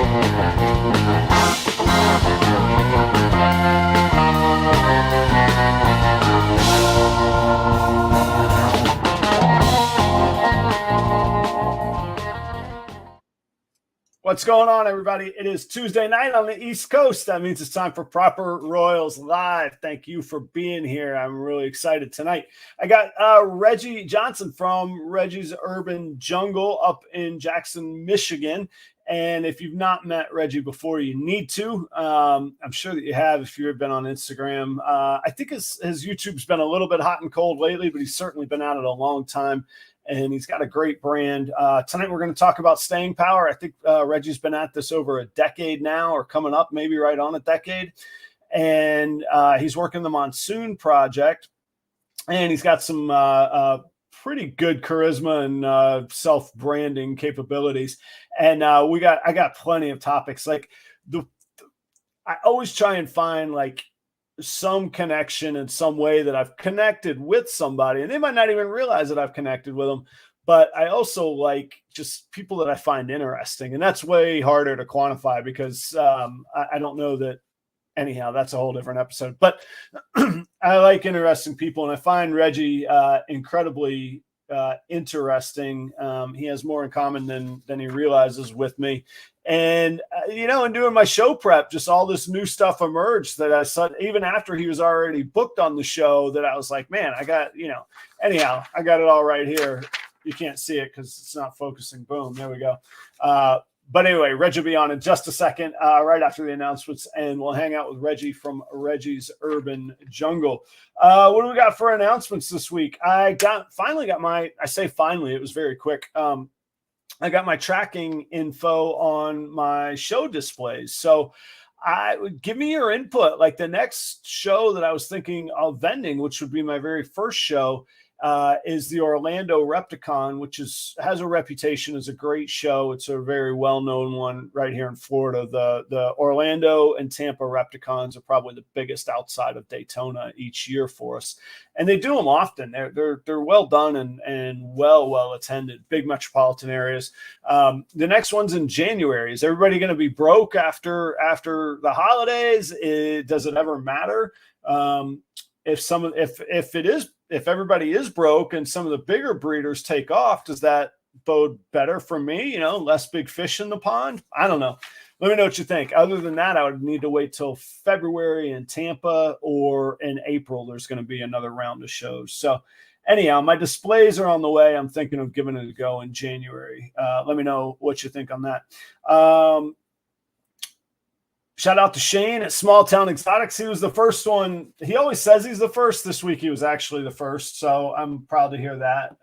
What's going on, everybody? It is Tuesday night on the East Coast. That means it's time for Proper Royals Live. Thank you for being here. I'm really excited tonight. I got Reggie Johnson from Reggie's Urban Jungle up in Jackson, Michigan. And if you've not met Reggie before, you need to. I'm sure that you have if you've been on Instagram. I think his YouTube's been a little bit hot and cold lately, but he's certainly been at it a long time. And he's got a great brand. Tonight, we're going to talk about staying power. I think Reggie's been at this over a decade now, or coming up maybe right on a decade. And he's working the Monsoon project. And he's got some pretty good charisma and self-branding capabilities. And I got plenty of topics. Like I always try and find like some connection in some way that I've connected with somebody, and they might not even realize that I've connected with them. But I also like just people that I find interesting, and that's way harder to quantify because I don't know that. Anyhow, that's a whole different episode. But I like interesting people, and I find Reggie incredibly interesting. He has more in common than he realizes with me. And, in doing my show prep, just all this new stuff emerged that I saw even after he was already booked on the show, that I was like, man, I got, anyhow, I got it all right here. You can't see it because it's not focusing. Boom. There we go. But anyway, Reggie will be on in just a second, right after the announcements, and we'll hang out with Reggie from Reggie's Urban Jungle. What do we got for announcements this week? I say finally, it was very quick. I got my tracking info on my show displays. So I would give me your input. Like the next show that I was thinking of vending, which would be my very first show, is the Orlando Repticon, which has a reputation as a great show. It's a very well-known one right here in Florida. The Orlando and Tampa Repticons are probably the biggest outside of Daytona each year for us. And they do them often. They're well done and well attended, big metropolitan areas. The next one's in January. Is everybody going to be broke after the holidays? Does it ever matter? If everybody is broke and some of the bigger breeders take off, does that bode better for me? Less big fish in the pond? I don't know. Let me know what you think. Other than that, I would need to wait till February in Tampa, or in April, there's going to be another round of shows. So anyhow, my displays are on the way. I'm thinking of giving it a go in January. Let me know what you think on that. Shout out to Shane at Small Town Exotics. He was the first one. He always says he's the first. This week he was actually the first, so I'm proud to hear that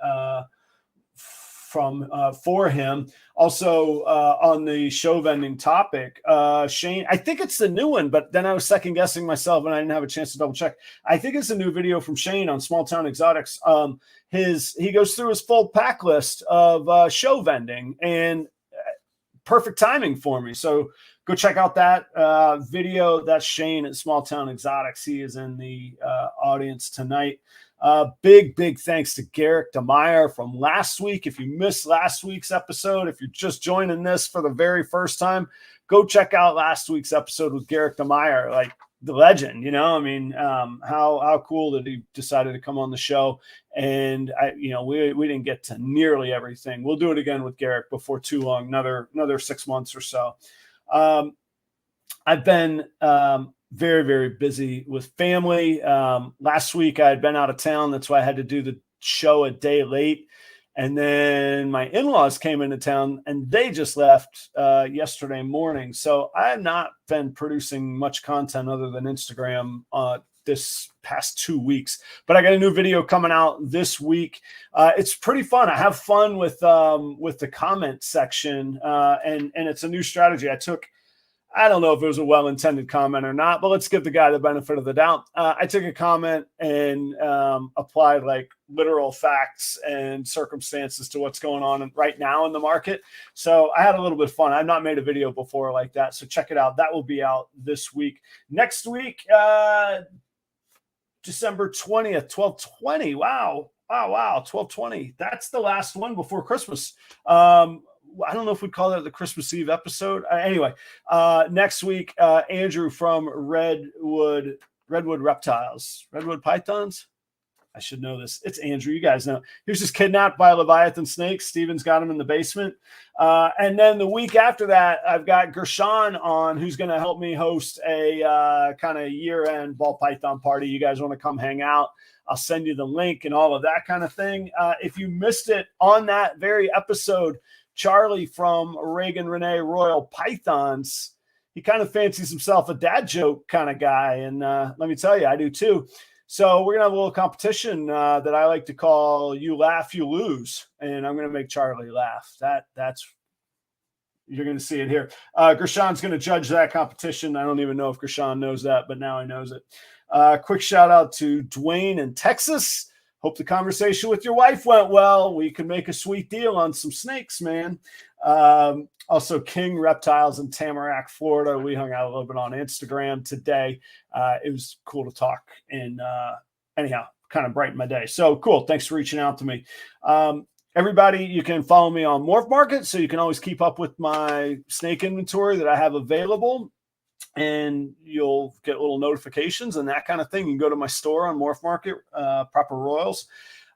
for him. Also on the show vending topic, Shane, I think it's the new one, but then I was second guessing myself and I didn't have a chance to double check. I think it's a new video from Shane on Small Town Exotics. He goes through his full pack list of show vending, and perfect timing for me. So go check out that video. That's Shane at Small Town Exotics. He is in the audience tonight. Big thanks to Garrick DeMeyer from last week. If you missed last week's episode, if you're just joining this for the very first time, go check out last week's episode with Garrick DeMeyer, like the legend. How cool that he decided to come on the show. And we didn't get to nearly everything. We'll do it again with Garrick before too long, another 6 months or so. I've been very, very busy with family. Last week I had been out of town. That's why I had to do the show a day late. And then my in-laws came into town and they just left yesterday morning. So I have not been producing much content other than Instagram this past 2 weeks. But I got a new video coming out this week. It's pretty fun. I have fun with the comment section, and it's a new strategy I took. I don't know if it was a well-intended comment or not, but let's give the guy the benefit of the doubt. I took a comment and applied like literal facts and circumstances to what's going on right now in the market. So I had a little bit of fun. I've not made a video before like that. So check it out. That will be out this week. Next week, December 20th, 12/20. Wow. 12/20. That's the last one before Christmas. I don't know if we'd call that the Christmas Eve episode. Anyway, next week, Andrew from Redwood Reptiles, Redwood Pythons. I should know this. It's Andrew. You guys know. He was just kidnapped by a Leviathan snake. Steven's got him in the basement. And then the week after that, I've got Gershon on, who's going to help me host a kind of year-end ball python party. You guys want to come hang out? I'll send you the link and all of that kind of thing. If you missed it on that very episode, Charlie from Reagan Renee Royal Pythons, he kind of fancies himself a dad joke kind of guy. And let me tell you, I do too. So we're going to have a little competition that I like to call You Laugh, You Lose. And I'm going to make Charlie laugh. That's you're going to see it here. Gershon's going to judge that competition. I don't even know if Gershon knows that, but now he knows it. Quick shout out to Dwayne in Texas. Hope the conversation with your wife went well. We can make a sweet deal on some snakes, man. Also, King Reptiles in Tamarack, Florida. We hung out a little bit on Instagram today. It was cool to talk and anyhow, kind of brightened my day. So cool. Thanks for reaching out to me. Everybody, you can follow me on Morph Market, so you can always keep up with my snake inventory that I have available, and you'll get little notifications and that kind of thing. You can go to my store on Morph Market, Proper Royals.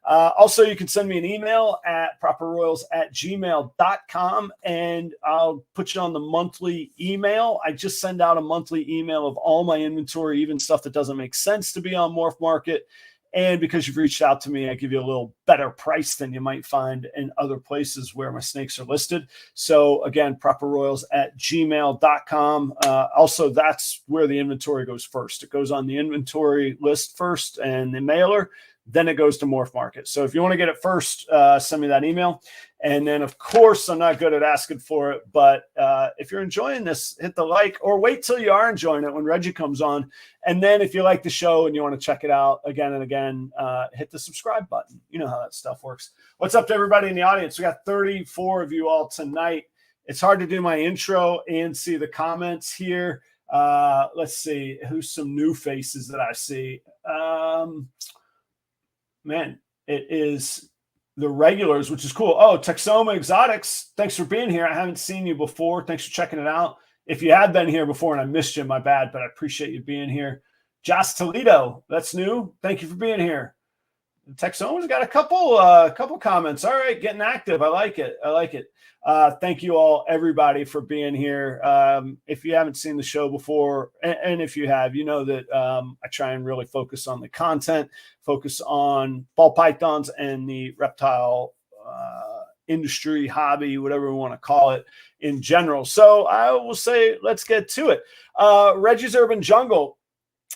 Also, you can send me an email at properroyals@gmail.com, and I'll put you on the monthly email. I just send out a monthly email of all my inventory, even stuff that doesn't make sense to be on Morph Market. And because you've reached out to me, I give you a little better price than you might find in other places where my snakes are listed. So again, properroyals@gmail.com. Also, that's where the inventory goes first. It goes on the inventory list first and the mailer. Then it goes to Morph Market. So if you want to get it first, send me that email. And then, of course, I'm not good at asking for it, but if you're enjoying this, hit the like, or wait till you are enjoying it when Reggie comes on. And then if you like the show and you want to check it out again and again, hit the subscribe button. You know how that stuff works. What's up to everybody in the audience? We got 34 of you all tonight. It's hard to do my intro and see the comments here. Let's see. Who's some new faces that I see? Man, it is the regulars, which is cool. Oh, Texoma Exotics, thanks for being here. I haven't seen you before. Thanks for checking it out. If you had been here before and I missed you, my bad, but I appreciate you being here. Josh Toledo, that's new. Thank you for being here. Texoma's got a couple comments. All right, getting active. I like it. Thank you all, everybody, for being here. If you haven't seen the show before, and if you have, you know that I try and really focus on the content, focus on ball pythons and the reptile industry, hobby, whatever we want to call it in general. So I will say, let's get to it. Reggie's Urban Jungle.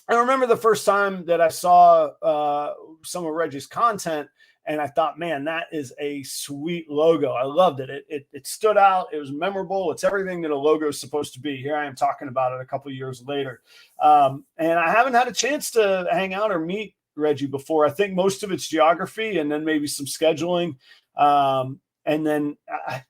I remember the first time that I saw some of Reggie's content, and I thought, man, that is a sweet logo. I loved it. It stood out. It was memorable. It's everything that a logo is supposed to be. Here I am talking about it a couple of years later. And I haven't had a chance to hang out or meet Reggie before. I think most of it's geography and then maybe some scheduling. And then I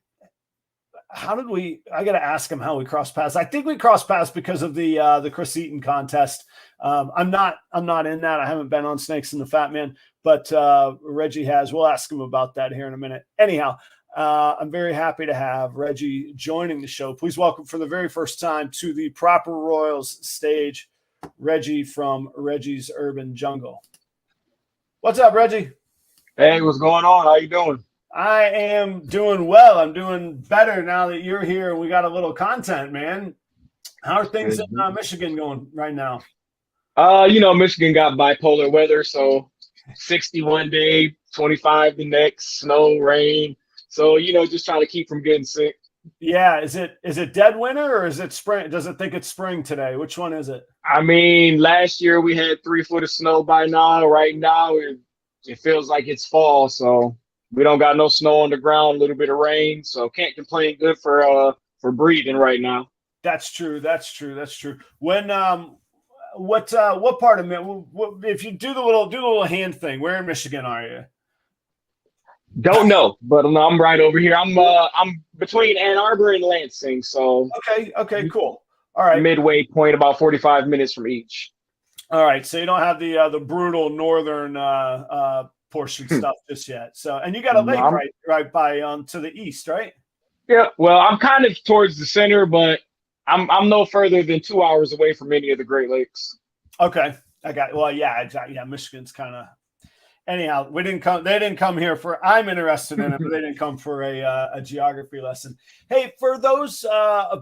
got to ask him how we crossed paths. I think we crossed paths because of the Chris Eaton contest. I'm not in that. I haven't been on Snakes in the Fat Man, but Reggie has. We'll ask him about that here in a minute. Anyhow, I'm very happy to have Reggie joining the show. Please welcome for the very first time to the Proper Royals stage, Reggie from Reggie's Urban Jungle. What's up, Reggie? Hey, what's going on? How you doing? I am doing well. I'm doing better now that you're here and we got a little content, man. How are things in Michigan going right now? Michigan got bipolar weather, so 61 day, 25 the next, snow, rain. So, just trying to keep from getting sick. Yeah. Is it dead winter or is it spring? Does it think it's spring today? Which one is it? I mean, last year we had 3 foot of snow by now. Right now it feels like it's fall, so we don't got no snow on the ground, a little bit of rain, so can't complain. Good for breathing right now. That's true. When what part of if you do the little hand thing, where in Michigan are you? Don't know, but I'm right over here. I'm between Ann Arbor and Lansing, so okay, cool. All right, midway point, about 45 minutes from each. All right, so you don't have the brutal northern portion stuff just yet. So, and you got a lake right by to the east, right? Yeah, well, I'm kind of towards the center, but I'm no further than 2 hours away from any of the Great Lakes. Okay. I got, well, yeah, exactly. Yeah. Michigan's kind of, anyhow, they didn't come here for, I'm interested in it, but they didn't come for a geography lesson. Hey, for those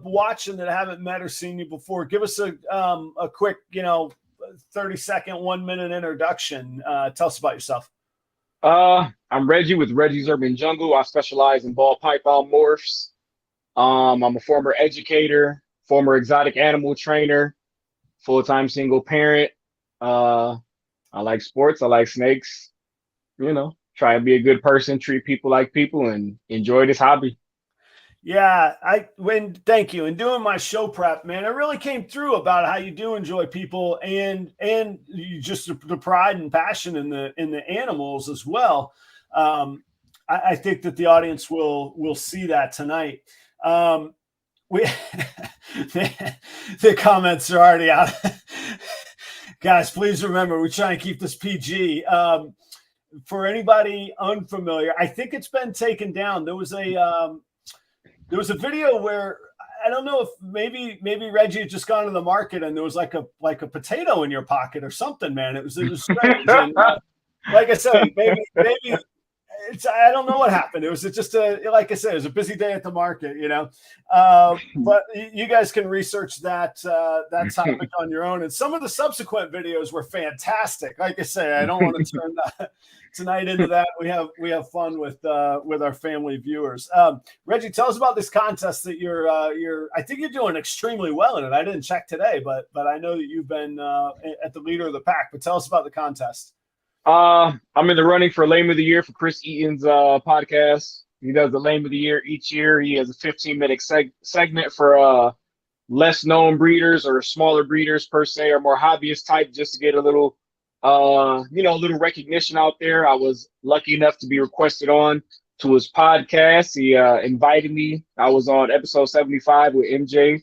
watching that haven't met or seen you before, give us a quick, 30-second, 1-minute introduction. Tell us about yourself. I'm Reggie with Reggie's Urban Jungle. I specialize in ball python morphs. I'm a former educator, former exotic animal trainer, full-time single parent. I like sports. I like snakes. Try and be a good person, treat people like people, and enjoy this hobby. Yeah, thank you. And doing my show prep, man, it really came through about how you do enjoy people and you just the pride and passion in the animals as well. I think that the audience will see that tonight. We the comments are already out. Guys, please remember we try and keep this PG. For anybody unfamiliar, I think it's been taken down. There was a video where I don't know if maybe Reggie had just gone to the market and there was like a potato in your pocket or something, man. It was strange. And, like I said, maybe I don't know what happened. It was just like I said, it was a busy day at the market, but you guys can research that topic on your own. And some of the subsequent videos were fantastic. Like I say, I don't want to turn tonight into that. We have fun with our family viewers. Reggie, tell us about this contest that you're I think you're doing extremely well in it. I didn't check today, but I know that you've been at the leader of the pack. But tell us about the contest. I'm in the running for Lame of the Year for Chris Eaton's podcast. He does the Lame of the Year each year. He has a 15-minute segment for less known breeders or smaller breeders per se, or more hobbyist type, just to get a little little recognition out there. I was lucky enough to be requested on to his podcast. He invited me. I was on episode 75 with MJ.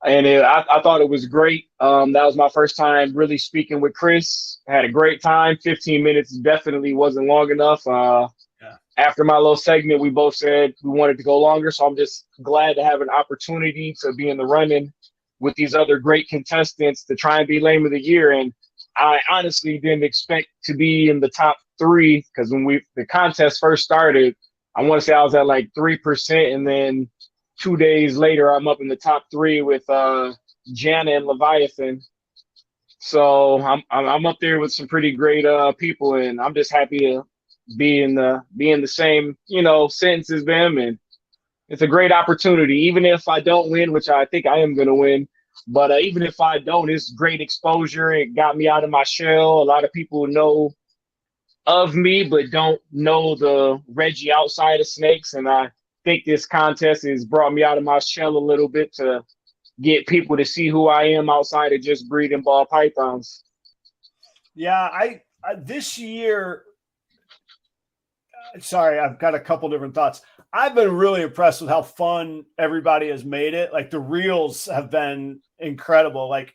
And I thought it was great. That was my first time really speaking with Chris. I had a great time. 15 minutes definitely wasn't long enough. After my little segment, we both said we wanted to go longer. So I'm just glad to have an opportunity to be in the running with these other great contestants to try and be Lame of the Year. And I honestly didn't expect to be in the top 3 because when the contest first started, I want to say I was at like 3%, and then 2 days later, I'm up in the top 3 with Jana and Leviathan. So I'm up there with some pretty great people, and I'm just happy to be in the same sentence as them. And it's a great opportunity, even if I don't win, which I think I am going to win. But even if I don't, it's great exposure. It got me out of my shell. A lot of people know of me, but don't know the Reggie outside of snakes, and I think this contest has brought me out of my shell a little bit to get people to see who I am outside of just breeding ball pythons. Yeah, I this year, sorry, I've got a couple different thoughts. I've been really impressed with how fun everybody has made it. Like the reels have been incredible. Like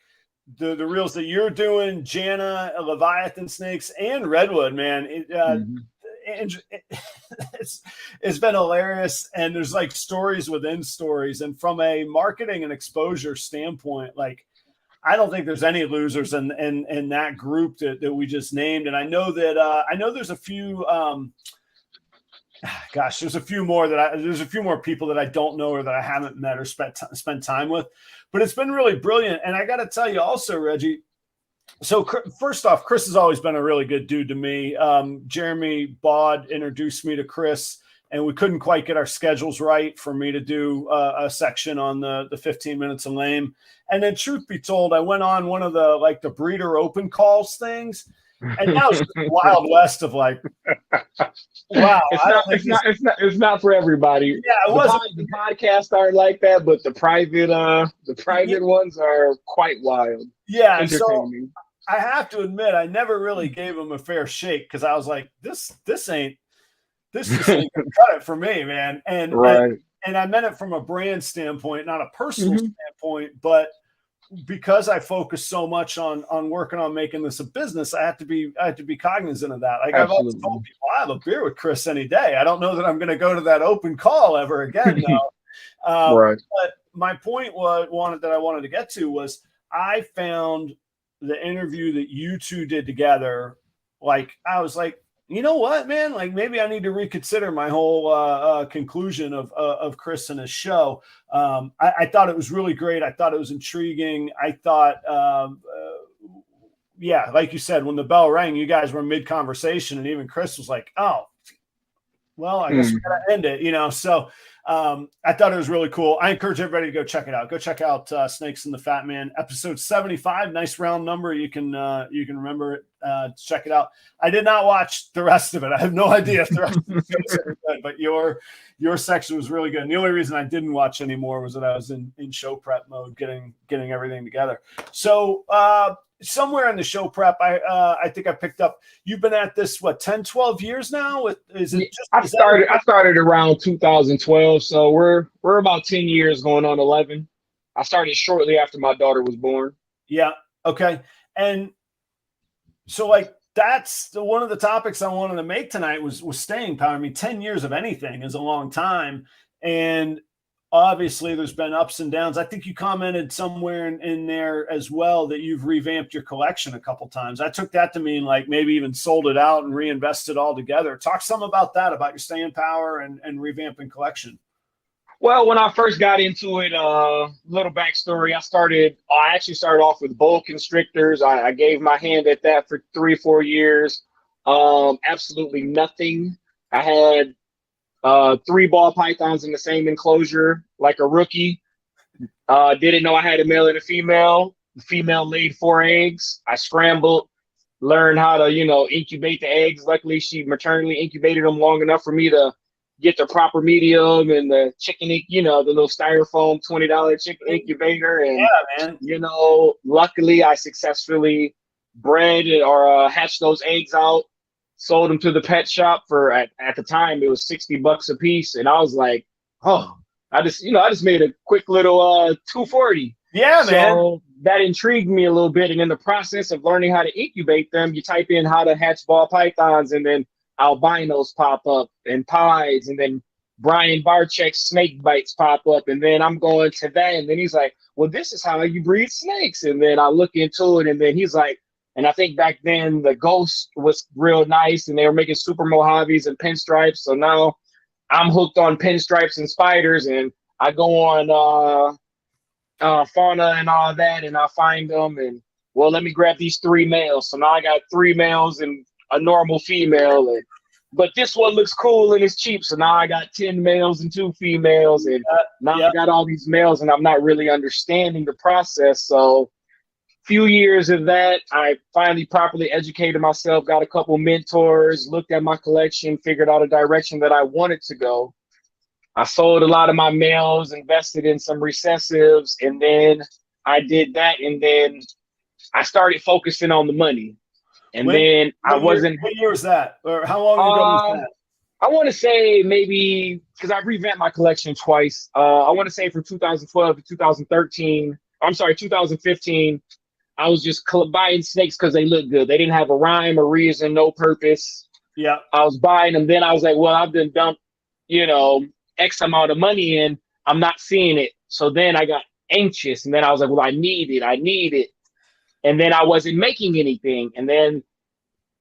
the reels that you're doing, Jana, Leviathan snakes, and Redwood, man. It's been hilarious, and there's like stories within stories. And from a marketing and exposure standpoint, like I don't think there's any losers in that group that we just named. And I know that there's a few there's a few more people that I don't know or that I haven't met or spent time with, but it's been really brilliant. And I got to tell you also, Reggie, so first off, Chris has always been a really good dude to me. Jeremy Baud introduced me to Chris, and we couldn't quite get our schedules right for me to do a section on the 15 minutes of lame. And then truth be told, I went on one of the breeder open calls things. And now it's the Wild West of like, wow. It's not for everybody. Yeah, it wasn't. The podcasts aren't like that, but the private ones are quite wild. Yeah, so I have to admit, I never really gave him a fair shake because I was like, this just ain't gonna cut it for me, man. And right. And I meant it from a brand standpoint, not a personal standpoint, but because I focus so much on working on making this a business, I have to be cognizant of that. Like I've always told people, I have a beer with Chris any day. I don't know that I'm going to go to that open call ever again, though. Right. But my point I wanted to get to was I found the interview that you two did together. Like I was like, you know what, man? Like maybe I need to reconsider my whole conclusion of Chris and his show. I thought it was really great. I thought it was intriguing. I thought, yeah, like you said, when the bell rang, you guys were mid conversation, and even Chris was like, "Oh, well, I guess we gotta end it," So I thought it was really cool. I encourage everybody to go check it out. Go check out Snakes and the Fat Man, episode 75. Nice round number. You can remember it. Check it out. I did not watch the rest of it. I have no idea if the rest of it was good, but your section was really good. And the only reason I didn't watch anymore was that I was in show prep mode, getting everything together. So somewhere in the show prep, I think I picked up, you've been at this, 10, 12 years now? I started around 2012, so we're about 10 years going on 11. I started shortly after my daughter was born. Yeah. Okay. And so like that's one of the topics I wanted to make tonight was staying power. I mean, 10 years of anything is a long time. And obviously there's been ups and downs. I think you commented somewhere in there as well that you've revamped your collection a couple times. I took that to mean like maybe even sold it out and reinvested all together. Talk some about that, about your staying power and revamping collection. Well, when I first got into it, little backstory, I actually started off with boa constrictors. I gave my hand at that for 3-4 years. Absolutely nothing. I had 3 ball pythons in the same enclosure, like a rookie. Didn't know I had a male and a female. The female laid 4 eggs. I scrambled, learned how to, incubate the eggs. Luckily, she maternally incubated them long enough for me to get the proper medium and the chicken, the little styrofoam $20 chicken incubator. And, yeah, man. Luckily, I successfully bred or hatched those eggs out. Sold them to the pet shop for at the time it was $60 a piece, and I was like, oh, I just made a quick little $240. Yeah, man. So that intrigued me a little bit, and in the process of learning how to incubate them, you type in how to hatch ball pythons, and then albinos pop up and pies, and then Brian Barczyk's snake bites pop up, and then I'm going to that, and then he's like, well, this is how you breed snakes, and then I look into it, and then he's like. And I think back then the Ghost was real nice, and they were making super Mojaves and pinstripes. So now I'm hooked on pinstripes and spiders, and I go on fauna and all that, and I find them. And well, let me grab these 3 males. So now I got 3 males and a normal female. But this one looks cool and it's cheap. So now I got 10 males and 2 females, and now I got all these males, and I'm not really understanding the process. So. Few years of that, I finally properly educated myself, got a couple mentors, looked at my collection, figured out a direction that I wanted to go. I sold a lot of my males, invested in some recessives, and then I did that, and then I started focusing on the money. And what year was that? Or how long ago was that? I want to say maybe, because I revamped my collection twice. I want to say from 2012 to 2013. I'm sorry, 2015. I was just buying snakes because they look good. They didn't have a rhyme or reason, no purpose. Yeah. I was buying them. Then I was like, well, I've been dumped, X amount of money in. I'm not seeing it. So then I got anxious. And then I was like, well, I need it. And then I wasn't making anything. And then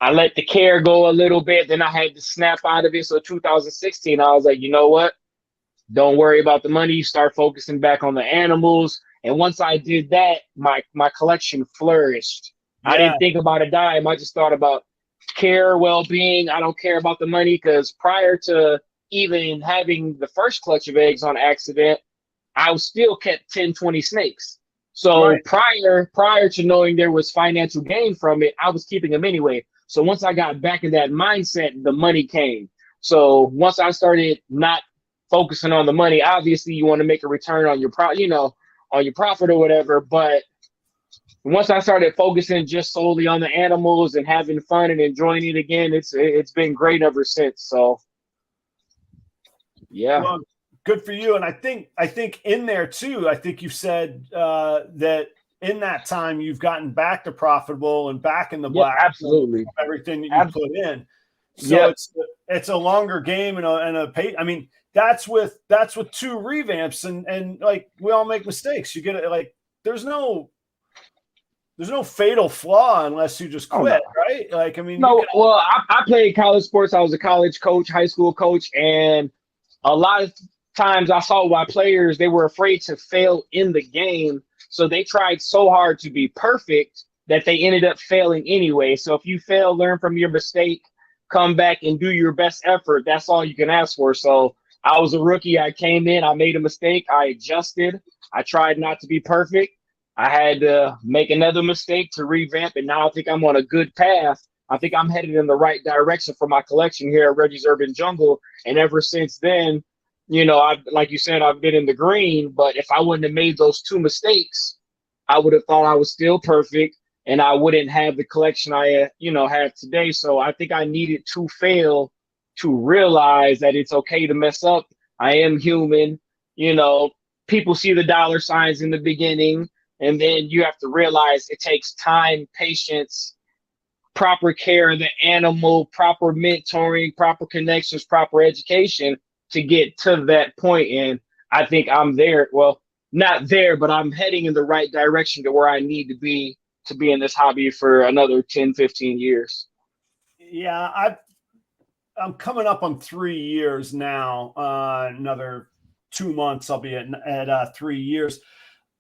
I let the care go a little bit. Then I had to snap out of it. So 2016, I was like, you know what? Don't worry about the money. Start focusing back on the animals. And once I did that, my collection flourished. Yeah. I didn't think about a dime. I just thought about care, well-being. I don't care about the money, because prior to even having the first clutch of eggs on accident, I still kept 10, 20 snakes. So right. prior to knowing there was financial gain from it, I was keeping them anyway. So once I got back in that mindset, the money came. So once I started not focusing on the money, obviously you want to make a return on your on your profit or whatever. But once I started focusing just solely on the animals and having fun and enjoying it again, it's been great ever since. So yeah. Well, good for you. And I think in there too, I think you said that in that time, you've gotten back to profitable and back in the Yeah, black. absolutely. Everything that you put in. So Yep. it's a longer game and a pay. I mean, that's with 2 revamps and like we all make mistakes. You get it. Like there's no fatal flaw unless you just quit, right? Like, I mean, well, I played college sports. I was a college coach, high school coach, and a lot of times I saw my players, they were afraid to fail in the game. So they tried so hard to be perfect that they ended up failing anyway. So if you fail, learn from your mistake, come back and do your best effort. That's all you can ask for. So I was a rookie. I came in, I made a mistake. I adjusted. I tried not to be perfect. I had to make another mistake to revamp, and now I think I'm on a good path. I think I'm headed in the right direction for my collection here at Reggie's Urban Jungle. And ever since then, like you said, I've been in the green. But if I wouldn't have made those 2 mistakes, I would have thought I was still perfect, and I wouldn't have the collection I, have today. So I think I needed to fail to realize that it's okay to mess up. I am human. People see the dollar signs in the beginning. And then you have to realize it takes time, patience, proper care of the animal, proper mentoring, proper connections, proper education to get to that point. And I think I'm there. Well, not there, but I'm heading in the right direction to where I need to be in this hobby for another 10, 15 years. Yeah, I'm coming up on 3 years now. Another 2 months, I'll be at 3 years.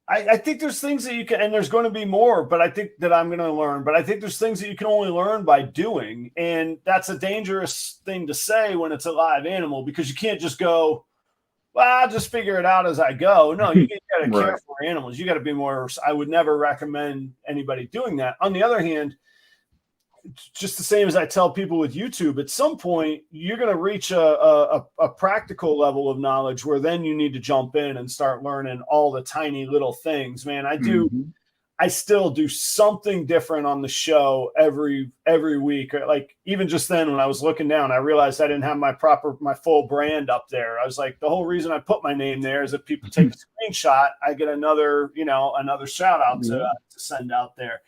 I think there's things that you can, and there's going to be more, but I think that I'm going to learn. But I think there's things that you can only learn by doing. And that's a dangerous thing to say when it's a live animal, because you can't just go, well, I'll just figure it out as I go. No, you got to care for animals. You got to be more. I would never recommend anybody doing that. On the other hand, just the same as I tell people with YouTube, at some point you're going to reach a practical level of knowledge where then you need to jump in and start learning all the tiny little things. Man, I still do something different on the show every week. Like even just then when I was looking down, I realized I didn't have my full brand up there. I was like, the whole reason I put my name there is if people take a screenshot, I get another shout out to send out there.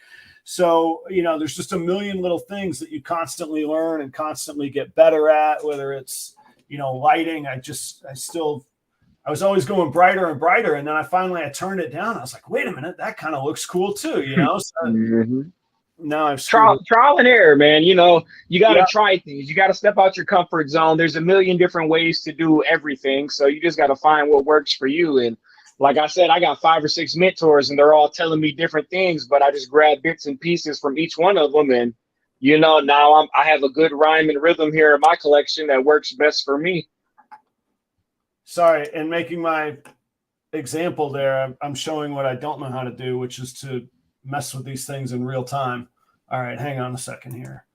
So, there's just a million little things that you constantly learn and constantly get better at, whether it's, lighting. I was always going brighter and brighter. And then I turned it down. I was like, wait a minute, that kind of looks cool too, So now I've trial and error, man. You got to try things. You got to step out your comfort zone. There's a million different ways to do everything. So you just got to find what works for you. And like I said, I got 5 or 6 mentors and they're all telling me different things, but I just grab bits and pieces from each one of them. And, now I have a good rhyme and rhythm here in my collection that works best for me. Sorry. And making my example there, I'm showing what I don't know how to do, which is to mess with these things in real time. All right. Hang on a second here.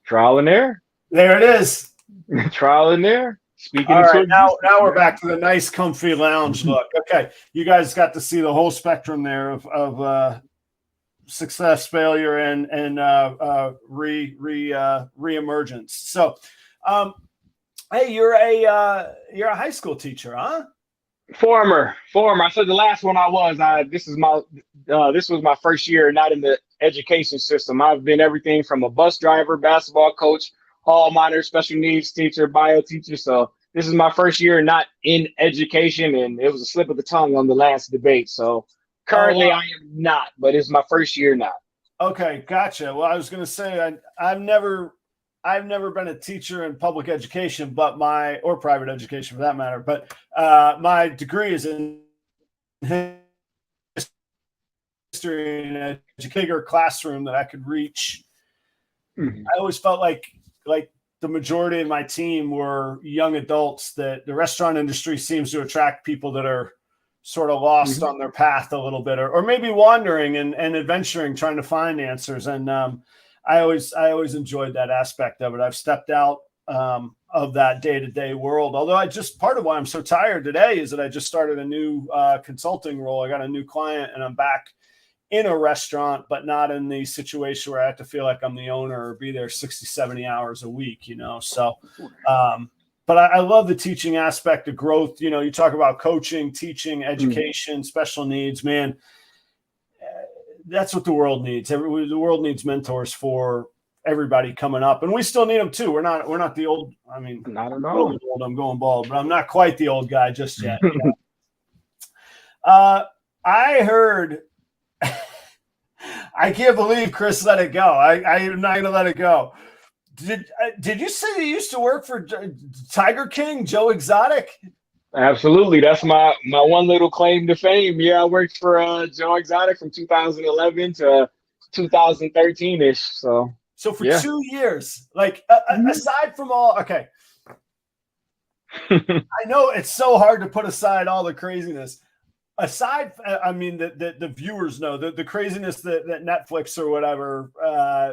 Trial and error. There it is. Trial and error. Speaking all right, now we're back to the nice, comfy lounge look. Okay, you guys got to see the whole spectrum there of success, failure, and reemergence. So, hey, you're a high school teacher, huh? Former. I said the last one I was. This was my first year not in the education system. I've been everything from a bus driver, basketball coach, hall monitor, special needs teacher, bio teacher. So this is my first year not in education, and it was a slip of the tongue on the last debate. So currently I am not, but it's my first year not. Okay, gotcha. Well, I was going to say I've never been a teacher in public education, or private education for that matter. But my degree is in history and a bigger classroom that I could reach. I always felt like the majority of my team were young adults. That the restaurant industry seems to attract people that are sort of lost on their path a little bit, or maybe wandering and adventuring, trying to find answers. And I always enjoyed that aspect of it. I've stepped out of that day-to-day world. Although part of why I'm so tired today is that I just started a new consulting role. I got a new client and I'm back in a restaurant, but not in the situation where I have to feel like I'm the owner or be there 60, 70 hours a week, So, but I love the teaching aspect of growth. You talk about coaching, teaching, education, special needs, man. that's what the world needs. The world needs mentors for everybody coming up, and we still need them too. We're not the old. I mean, I don't know. Old, I'm going bald, but I'm not quite the old guy just yet. I heard. I can't believe Chris let it go. I am not going to let it go. Did you say you used to work for Tiger King, Joe Exotic? Absolutely. That's my one little claim to fame. Yeah, I worked for Joe Exotic from 2011 to 2013-ish. So for 2 years, like aside from all, okay. I know it's so hard to put aside all the craziness. Aside, I mean, the viewers know the craziness that Netflix or whatever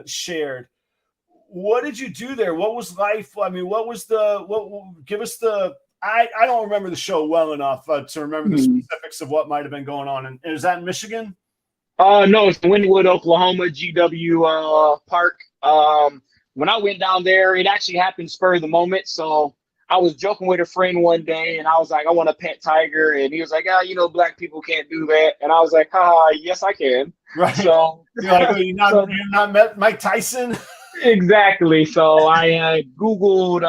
shared. What did you do there? What was life? I mean, give us the, I don't remember the show well enough to remember the specifics of what might have been going on. And is that in Michigan? No, it's Wynwood, Oklahoma, GW Park. When I went down there, it actually happened spur of the moment. So I was joking with a friend one day, and I was like, I want a pet tiger. And he was like, black people can't do that. And I was like, yes, I can. Right. So you're like, you're not met Mike Tyson? Exactly. So I Googled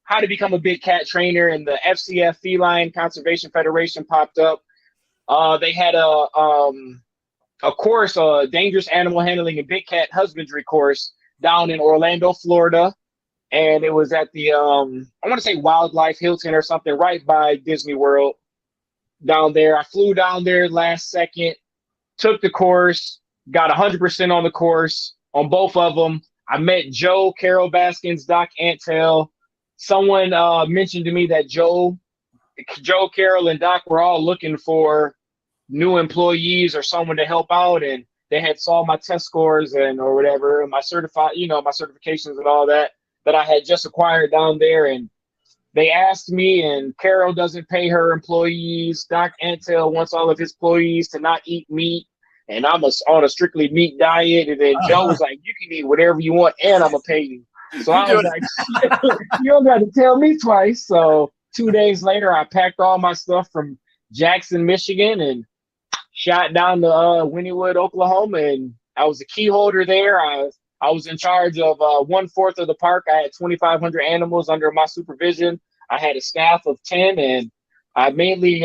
how to become a big cat trainer, and the FCF Feline Conservation Federation popped up. They had a course, a dangerous animal handling and big cat husbandry course down in Orlando, Florida. And it was at the, I want to say Wildlife Hilton or something, right by Disney World down there. I flew down there last second, took the course, got 100% on the course on both of them. I met Joe, Carol Baskins, Doc Antel. Someone mentioned to me that Joe, Carol, and Doc were all looking for new employees or someone to help out, and they had saw my test scores or whatever, my my certifications and all that I had just acquired down there. And they asked me, and Carol doesn't pay her employees. Doc Antel wants all of his employees to not eat meat, and I'm on a strictly meat diet. And then Joe was like, you can eat whatever you want, and I'm going to pay you. So I was like, you don't got to tell me twice. So 2 days later, I packed all my stuff from Jackson, Michigan, and shot down to Wynwood, Oklahoma. And I was a key holder there. I was in charge of 1/4 of the park. I had 2,500 animals under my supervision. I had a staff of 10, and I mainly,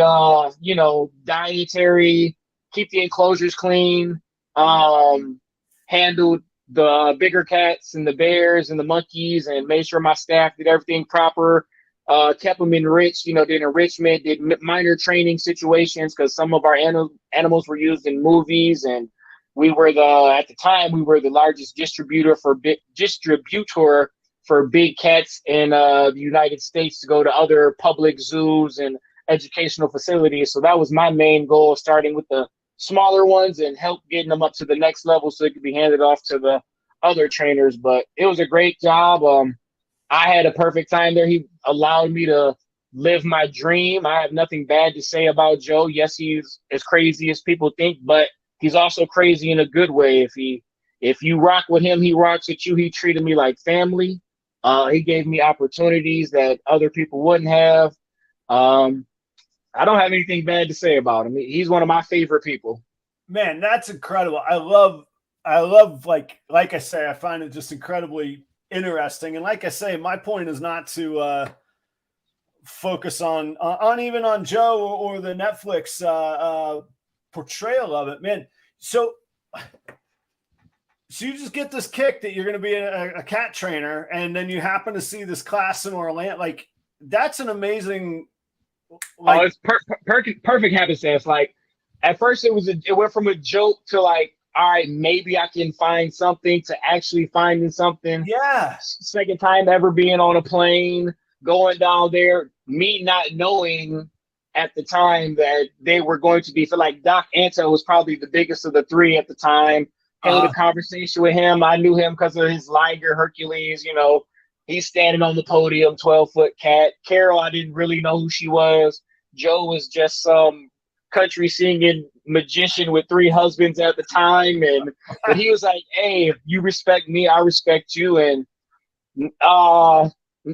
dietary, keep the enclosures clean, handled the bigger cats and the bears and the monkeys, and made sure my staff did everything proper. Kept them enriched, did enrichment, did minor training situations, because some of our animals were used in movies, and at the time we were the largest distributor for big cats in the United States to go to other public zoos and educational facilities. So that was my main goal, starting with the smaller ones and help getting them up to the next level so it could be handed off to the other trainers. But it was a great job. I had a perfect time there. He allowed me to live my dream. I have nothing bad to say about Joe. Yes, he's as crazy as people think, but he's also crazy in a good way. If you rock with him, he rocks with you. He treated me like family. He gave me opportunities that other people wouldn't have. I don't have anything bad to say about him. He's one of my favorite people. Man, that's incredible. I love like I say, I find it just incredibly interesting. And like I say, my point is not to focus on even on Joe or the Netflix portrayal of it, man. So you just get this kick that you're going to be a cat trainer, and then you happen to see this class in Orlando. Like, that's an amazing. It's perfect happenstance. Like, at first it went from a joke to like, all right, maybe I can find something, to actually finding something. Yeah. Second time ever being on a plane, going down there, me not knowing at the time that they were going to be, like Doc Antel was probably the biggest of the three at the time. Held a conversation with him. I knew him because of his Liger Hercules, he's standing on the podium, 12-foot cat. Carol, I didn't really know who she was. Joe was just some country singing magician with 3 husbands at the time. But he was like, hey, if you respect me, I respect you. And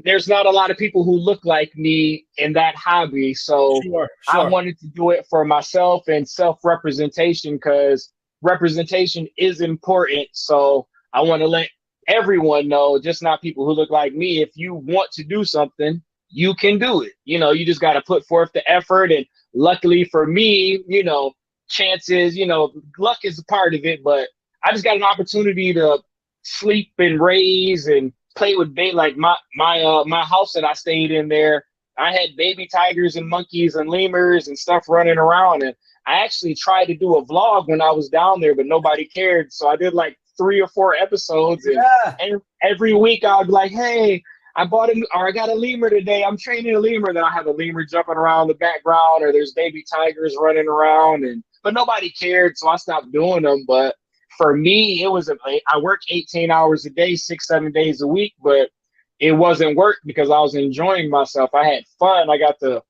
there's not a lot of people who look like me in that hobby. So sure. I wanted to do it for myself and self-representation, because representation is important. So I want to let everyone know, just not people who look like me, if you want to do something, you can do it. You know, you just got to put forth the effort. And luckily for me, you know, chances, you know, luck is a part of it, but I just got an opportunity to sleep and raise and play with like my house that I stayed in there. I had baby tigers and monkeys and lemurs and stuff running around. And I actually tried to do a vlog when I was down there, but nobody cared. So I did like 3 or 4 episodes. And every week I would be like, hey, I got a lemur today. I'm training a lemur. Then I have a lemur jumping around the background, or there's baby tigers running around. But nobody cared, so I stopped doing them. But for me, I work 18 hours a day, 6-7 days a week, but it wasn't work because I was enjoying myself. I had fun. I got to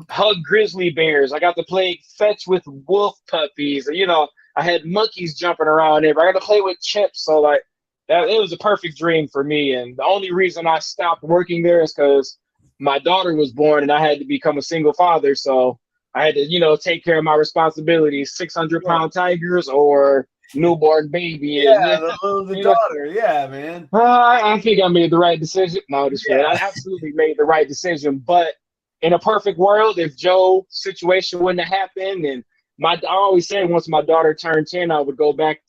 hug grizzly bears. I got to play fetch with wolf puppies. You know, I had monkeys jumping around there. I got to play with chimps. So like that, it was a perfect dream for me. And the only reason I stopped working there is because my daughter was born and I had to become a single father. So I had to, you know, take care of my responsibilities, 600-pound tigers or newborn baby. Yeah, the daughter. Yeah, man. I think I made the right decision. No, just kidding. I absolutely made the right decision. But in a perfect world, if Joe's situation wouldn't have happened, and I always said once my daughter turned 10, I would go back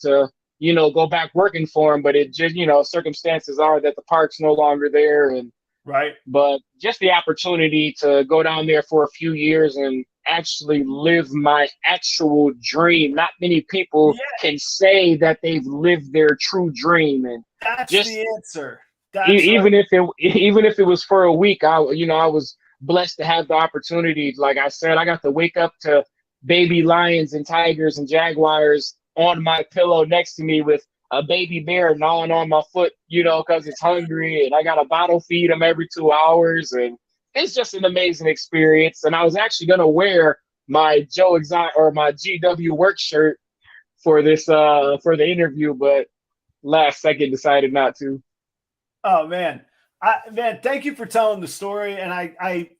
working for him. But it just, you know, circumstances are that the park's no longer there. And right. But just the opportunity to go down there for a few years and actually live my actual dream. Not many people can say that they've lived their true dream. And that's just the answer. Even if it was for a week, I was blessed to have the opportunity. Like I said, I got to wake up to baby lions and tigers and jaguars on my pillow next to me with a baby bear gnawing on my foot, you know, because it's hungry, and I got to bottle feed them every 2 hours. And it's just an amazing experience. And I was actually going to wear my my GW work shirt for this, for the interview, but last second decided not to. Oh man. Thank you for telling the story. And I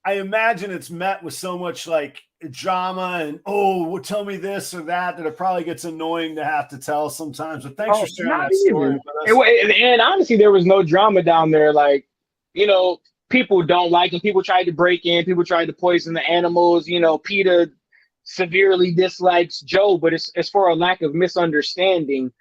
imagine it's met with so much like drama and, well, tell me this or that it probably gets annoying to have to tell sometimes. But thanks for sharing that story. And honestly, there was no drama down there. Like, you know, people don't like him. People tried to break in. People tried to poison the animals. You know, PETA severely dislikes Joe, but it's for a lack of misunderstanding.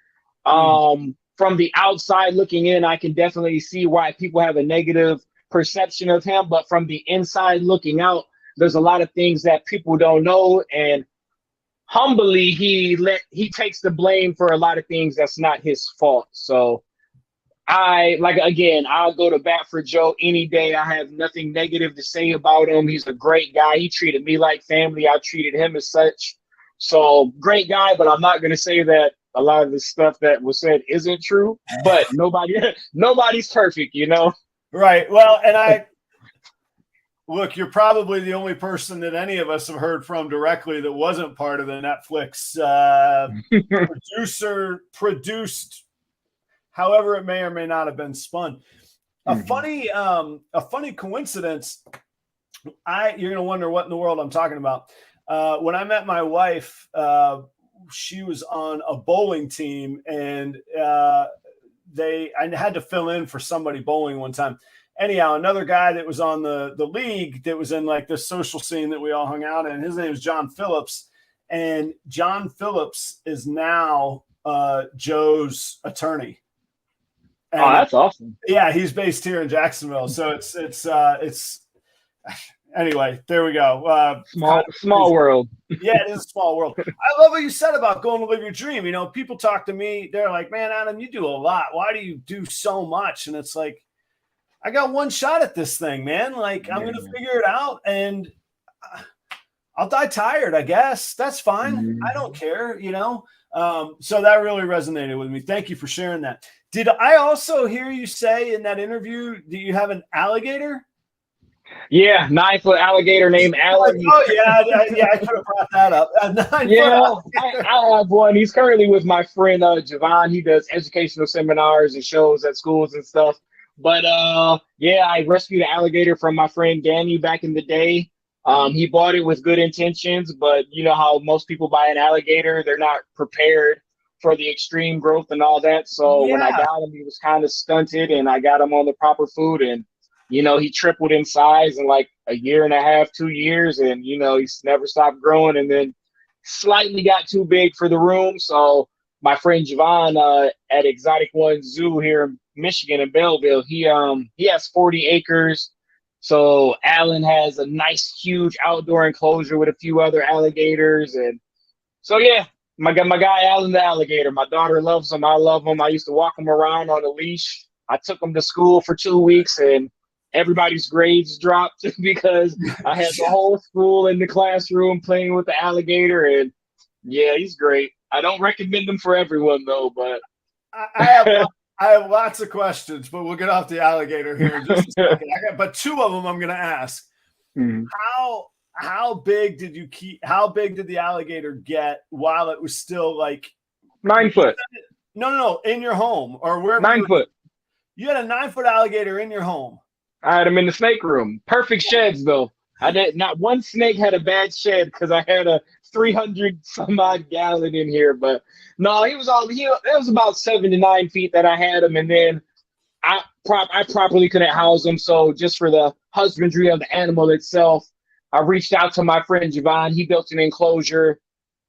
From the outside looking in, I can definitely see why people have a negative perception of him. But from the inside looking out, there's a lot of things that people don't know. And humbly, he takes the blame for a lot of things that's not his fault. So I'll go to bat for Joe any day. I have nothing negative to say about him. He's a great guy. He treated me like family. I treated him as such. So great guy, but I'm not going to say that a lot of the stuff that was said isn't true. But nobody's perfect, you know? Right. Well, and look, you're probably the only person that any of us have heard from directly that wasn't part of the Netflix produced, however it may or may not have been spun. A funny coincidence. You're gonna wonder what in the world I'm talking about. When I met my wife, she was on a bowling team, and I had to fill in for somebody bowling one time. Anyhow, another guy that was on the league that was in like this social scene that we all hung out in, his name is John Phillips. And John Phillips is now Joe's attorney. And that's awesome. Yeah, he's based here in Jacksonville. So it's anyway, there we go. Small world. Yeah, it is a small world. I love what you said about going to live your dream. You know, people talk to me, they're like, man, Adam, you do a lot. Why do you do so much? And it's like, I got one shot at this thing, man. Like, I'm going to figure it out, and I'll die tired, I guess. That's fine. I don't care, you know? So that really resonated with me. Thank you for sharing that. Did I also hear you say in that interview, do you have an alligator? Yeah, 9-foot alligator named Alan. Oh, yeah, I could have brought that up. I have one. He's currently with my friend Javon. He does educational seminars and shows at schools and stuff. But I rescued an alligator from my friend Danny back in the day. He bought it with good intentions, but you know how most people buy an alligator, they're not prepared for the extreme growth and all that. So when I Yeah. got him, he was kind of stunted, and I got him on the proper food, and you know, he tripled in size in like a year and a half, 2 years, and you know, he's never stopped growing. And then slightly got too big for the room. So my friend Javon at Exotic One Zoo here in Michigan in Belleville, he has 40 acres. So Alan has a nice, huge outdoor enclosure with a few other alligators, and so yeah, my guy Alan the alligator. My daughter loves him. I love him. I used to walk him around on a leash. I took him to school for 2 weeks, and everybody's grades dropped because I had the whole school in the classroom playing with the alligator. And yeah, he's great. I don't recommend him for everyone though, but I have lots of questions, but we'll get off the alligator here in just a second. But two of them I'm going to ask. Mhm. How big did you keep? How big did the alligator get while it was still like 9 foot. No, in your home or wherever? 9 foot. You had a 9-foot alligator in your home. I had him in the snake room. Perfect sheds though. I did not one snake had a bad shed because I had a 300 some odd gallon in here. But no, it was about 7 to 9 feet that I had him, and then I properly couldn't house him. So just for the husbandry of the animal itself, I reached out to my friend Javon. He built an enclosure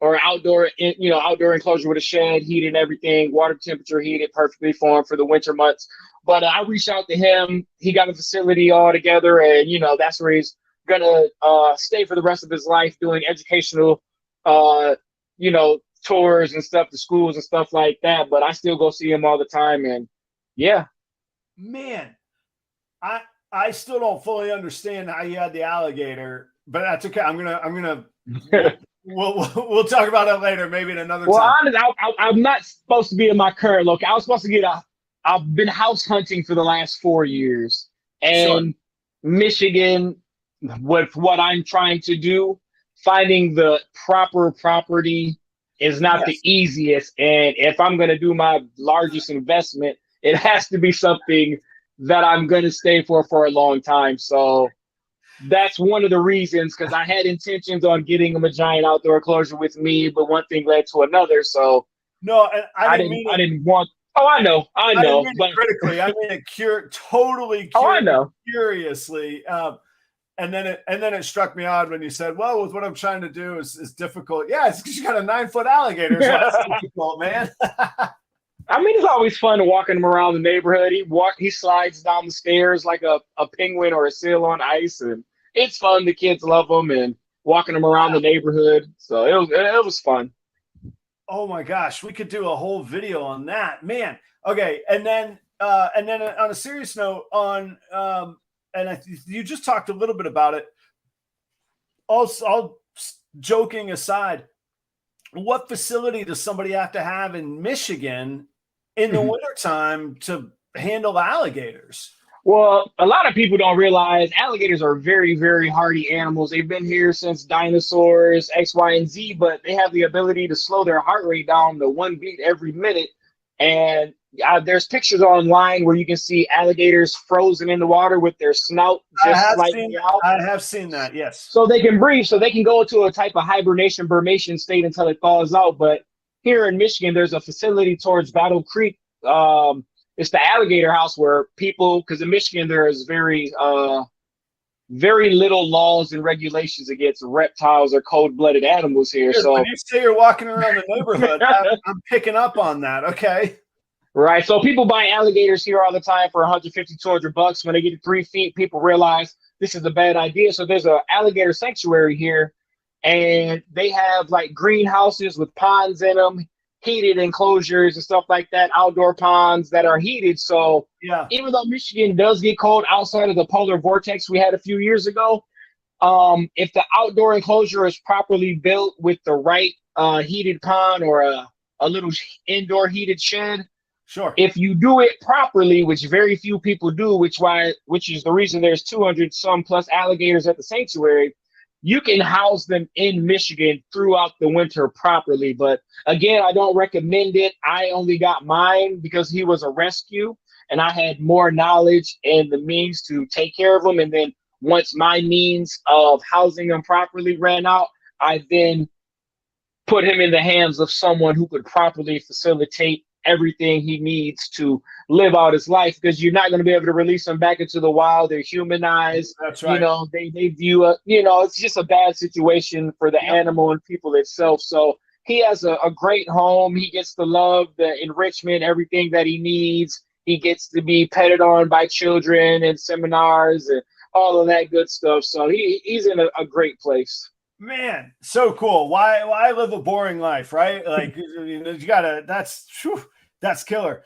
or outdoor enclosure with a shed, heated everything, water temperature heated perfectly for him for the winter months. But I reached out to him. He got a facility all together, and you know that's where he's gonna stay for the rest of his life, doing educational, tours and stuff to schools and stuff like that. But I still go see him all the time, and yeah. Man, I still don't fully understand how you had the alligator, but that's okay. We'll talk about it later, maybe in another time. Well, honestly, I'm not supposed to be in my current location. I was supposed to get I've been house hunting for the last 4 years, and Michigan, with what I'm trying to do, finding the proper property is not the easiest. And if I'm going to do my largest investment, it has to be something that I'm going to stay for a long time. So that's one of the reasons, because I had intentions on getting him a giant outdoor enclosure with me, but one thing led to another. So no, I didn't want. Oh, I know. I didn't mean it critically. I mean it totally. Oh, I know. Curiously. And then it struck me odd when you said, "Well, with what I'm trying to do is difficult." Yeah, it's because you got a 9-foot alligator. So it's difficult, man. I mean, it's always fun walking him around the neighborhood. He slides down the stairs like a penguin or a seal on ice, and it's fun. The kids love him, and walking him around the neighborhood. So it was fun. Oh my gosh, we could do a whole video on that, man. Okay, and then on a serious note, you just talked a little bit about it. All joking aside, what facility does somebody have to have in Michigan in the wintertime to handle alligators? Well, a lot of people don't realize alligators are very, very hardy animals. They've been here since dinosaurs, X, Y, and Z, but they have the ability to slow their heart rate down to 1 beat every minute. And there's pictures online where you can see alligators frozen in the water with their snout just slightly out. I have seen that, yes. So they can breathe, so they can go into a type of hibernation, Burmation state until it thaws out. But here in Michigan, there's a facility towards Battle Creek. It's the alligator house where people, because in Michigan there is very little laws and regulations against reptiles or cold-blooded animals here. So when you say you're walking around the neighborhood, I'm picking up on that. Okay. Right. So people buy alligators here all the time for $150, $200. When they get to 3 feet, people realize this is a bad idea. So there's an alligator sanctuary here, and they have like greenhouses with ponds in them, heated enclosures and stuff like that, outdoor ponds that are heated. So even though Michigan does get cold outside of the polar vortex we had a few years ago, if the outdoor enclosure is properly built with the right heated pond or a little indoor heated shed, if you do it properly, which very few people do, which is the reason there's 200 some plus alligators at the sanctuary, you can house them in Michigan throughout the winter properly. But again, I don't recommend it. I only got mine because he was a rescue and I had more knowledge and the means to take care of him. And then once my means of housing him properly ran out, I then put him in the hands of someone who could properly facilitate everything he needs to live out his life, because you're not going to be able to release them back into the wild. They're humanized. That's right. They view it's just a bad situation for the animal and people itself. So he has a great home. He gets the love, the enrichment, everything that he needs. He gets to be petted on by children and seminars and all of that good stuff. So he's in a great place. Man, so cool. Why live a boring life, right? Like you gotta. That's killer.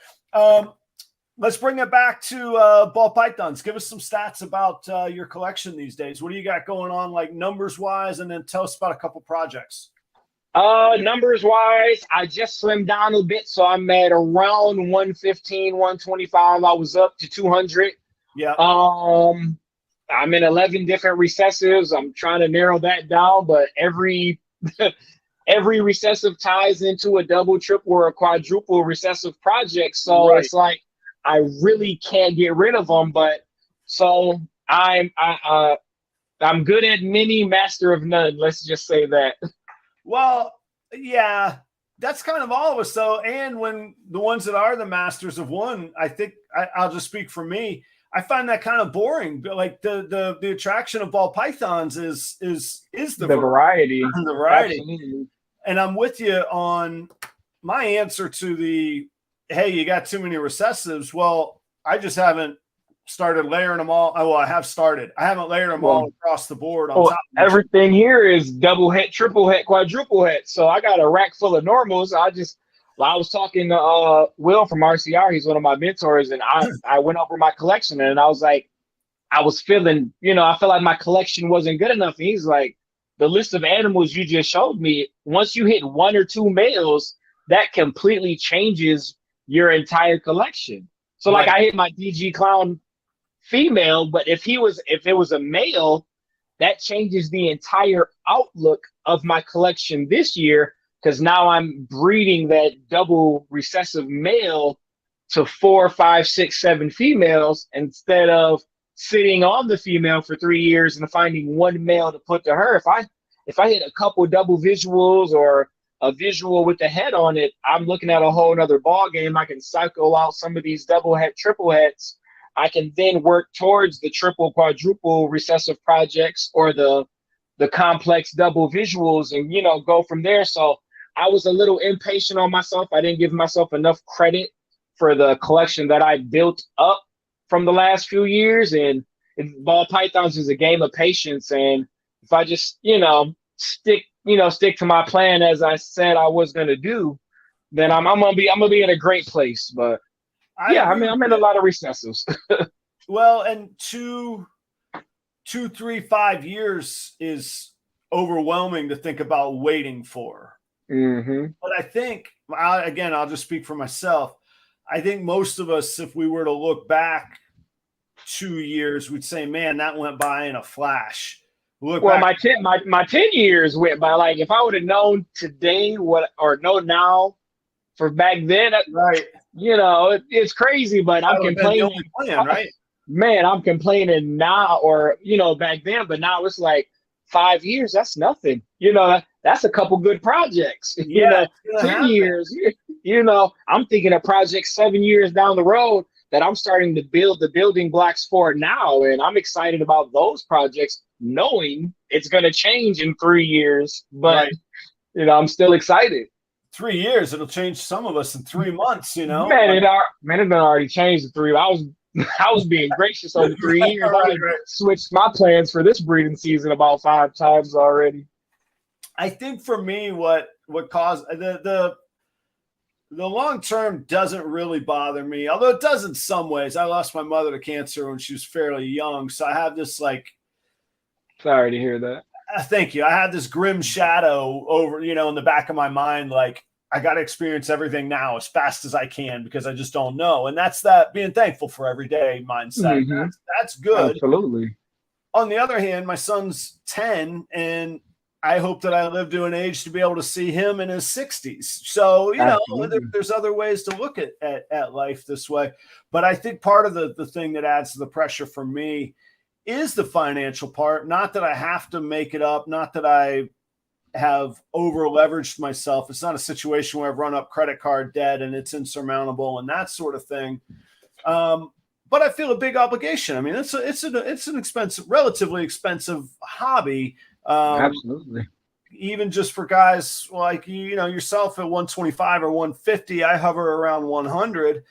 Let's bring it back to ball pythons. Give us some stats about your collection these days. What do you got going on, like numbers wise, and then tell us about a couple projects. Numbers wise, I just slimmed down a bit, so I'm at around 115, 125. I was up to 200. Yeah. I'm in 11 different recessives. I'm trying to narrow that down, but every recessive ties into a double, triple, or a quadruple recessive project. So It's like I really can't get rid of them. But so I'm good at many, master of none. Let's just say that. Well, yeah, that's kind of all of us, though. And when the ones that are the masters of one, I think I'll just speak for me. I find that kind of boring. But like the attraction of ball pythons is the variety. The variety. Absolutely. And I'm with you on my answer to the, hey, you got too many recessives. Well, I just haven't started layering them all. Well, I have started. I haven't layered them all across the board. On top of everything here is double het, triple het, quadruple het. So I got a rack full of normals. I was talking to Will from RCR. He's one of my mentors, and I went over my collection, and I was like, I was feeling, I felt like my collection wasn't good enough. And he's like, the list of animals you just showed me, once you hit one or two males, that completely changes your entire collection. So like I hit my DG clown female, but if it was a male, that changes the entire outlook of my collection this year, because now I'm breeding that double recessive male to 4, 5, 6, 7 females instead of sitting on the female for 3 years and finding one male to put to her. If I hit a couple double visuals or a visual with the head on it, I'm looking at a whole nother ball game. I can cycle out some of these double het, triple hets. I can then work towards the triple, quadruple recessive projects or the complex double visuals and, go from there. So I was a little impatient on myself. I didn't give myself enough credit for the collection that I built up from the last few years. And ball pythons is a game of patience. And if I just, stick to my plan as I said I was going to do, then I'm gonna be in a great place. But I'm in a lot of recessives. Well, and 2, 3, 5 years is overwhelming to think about waiting for. Mm-hmm. But I think, I'll just speak for myself. I think most of us, if we were to look back 2 years, we'd say, man, that went by in a flash. My 10 years went by. Like, if I would have known today or know now for back then, right? It's crazy, but I'm complaining. Plan, right? Man, I'm complaining now, or back then, but now it's like 5 years. That's nothing. That's a couple good projects. 10 years. I'm thinking of projects 7 years down the road that I'm starting to build the building blocks for now, and I'm excited about those projects, knowing it's going to change in 3 years. But I'm still excited. 3 years, it'll change some of us in 3 months. Man, it done already changed in 3. I was being gracious over 3 years. I switched my plans for this breeding season about 5 times already. I think for me, what caused the long term doesn't really bother me, although it does in some ways. I lost my mother to cancer when she was fairly young, so I have this Sorry to hear that. Thank you. I had this grim shadow over, in the back of my mind, like I got to experience everything now as fast as I can because I just don't know. And that's that being thankful for everyday mindset. Mm-hmm. That's good. Absolutely. On the other hand, my son's 10, and I hope that I live to an age to be able to see him in his 60s. So, there's other ways to look at life this way. But I think part of the thing that adds to the pressure for me is the financial part. Not that I have to make it up, not that I have over leveraged myself. It's not a situation where I've run up credit card debt and it's insurmountable and that sort of thing. But I feel a big obligation. I mean, it's an expensive, relatively expensive hobby. Absolutely. Even just for guys like yourself at 125 or 150, I hover around 100.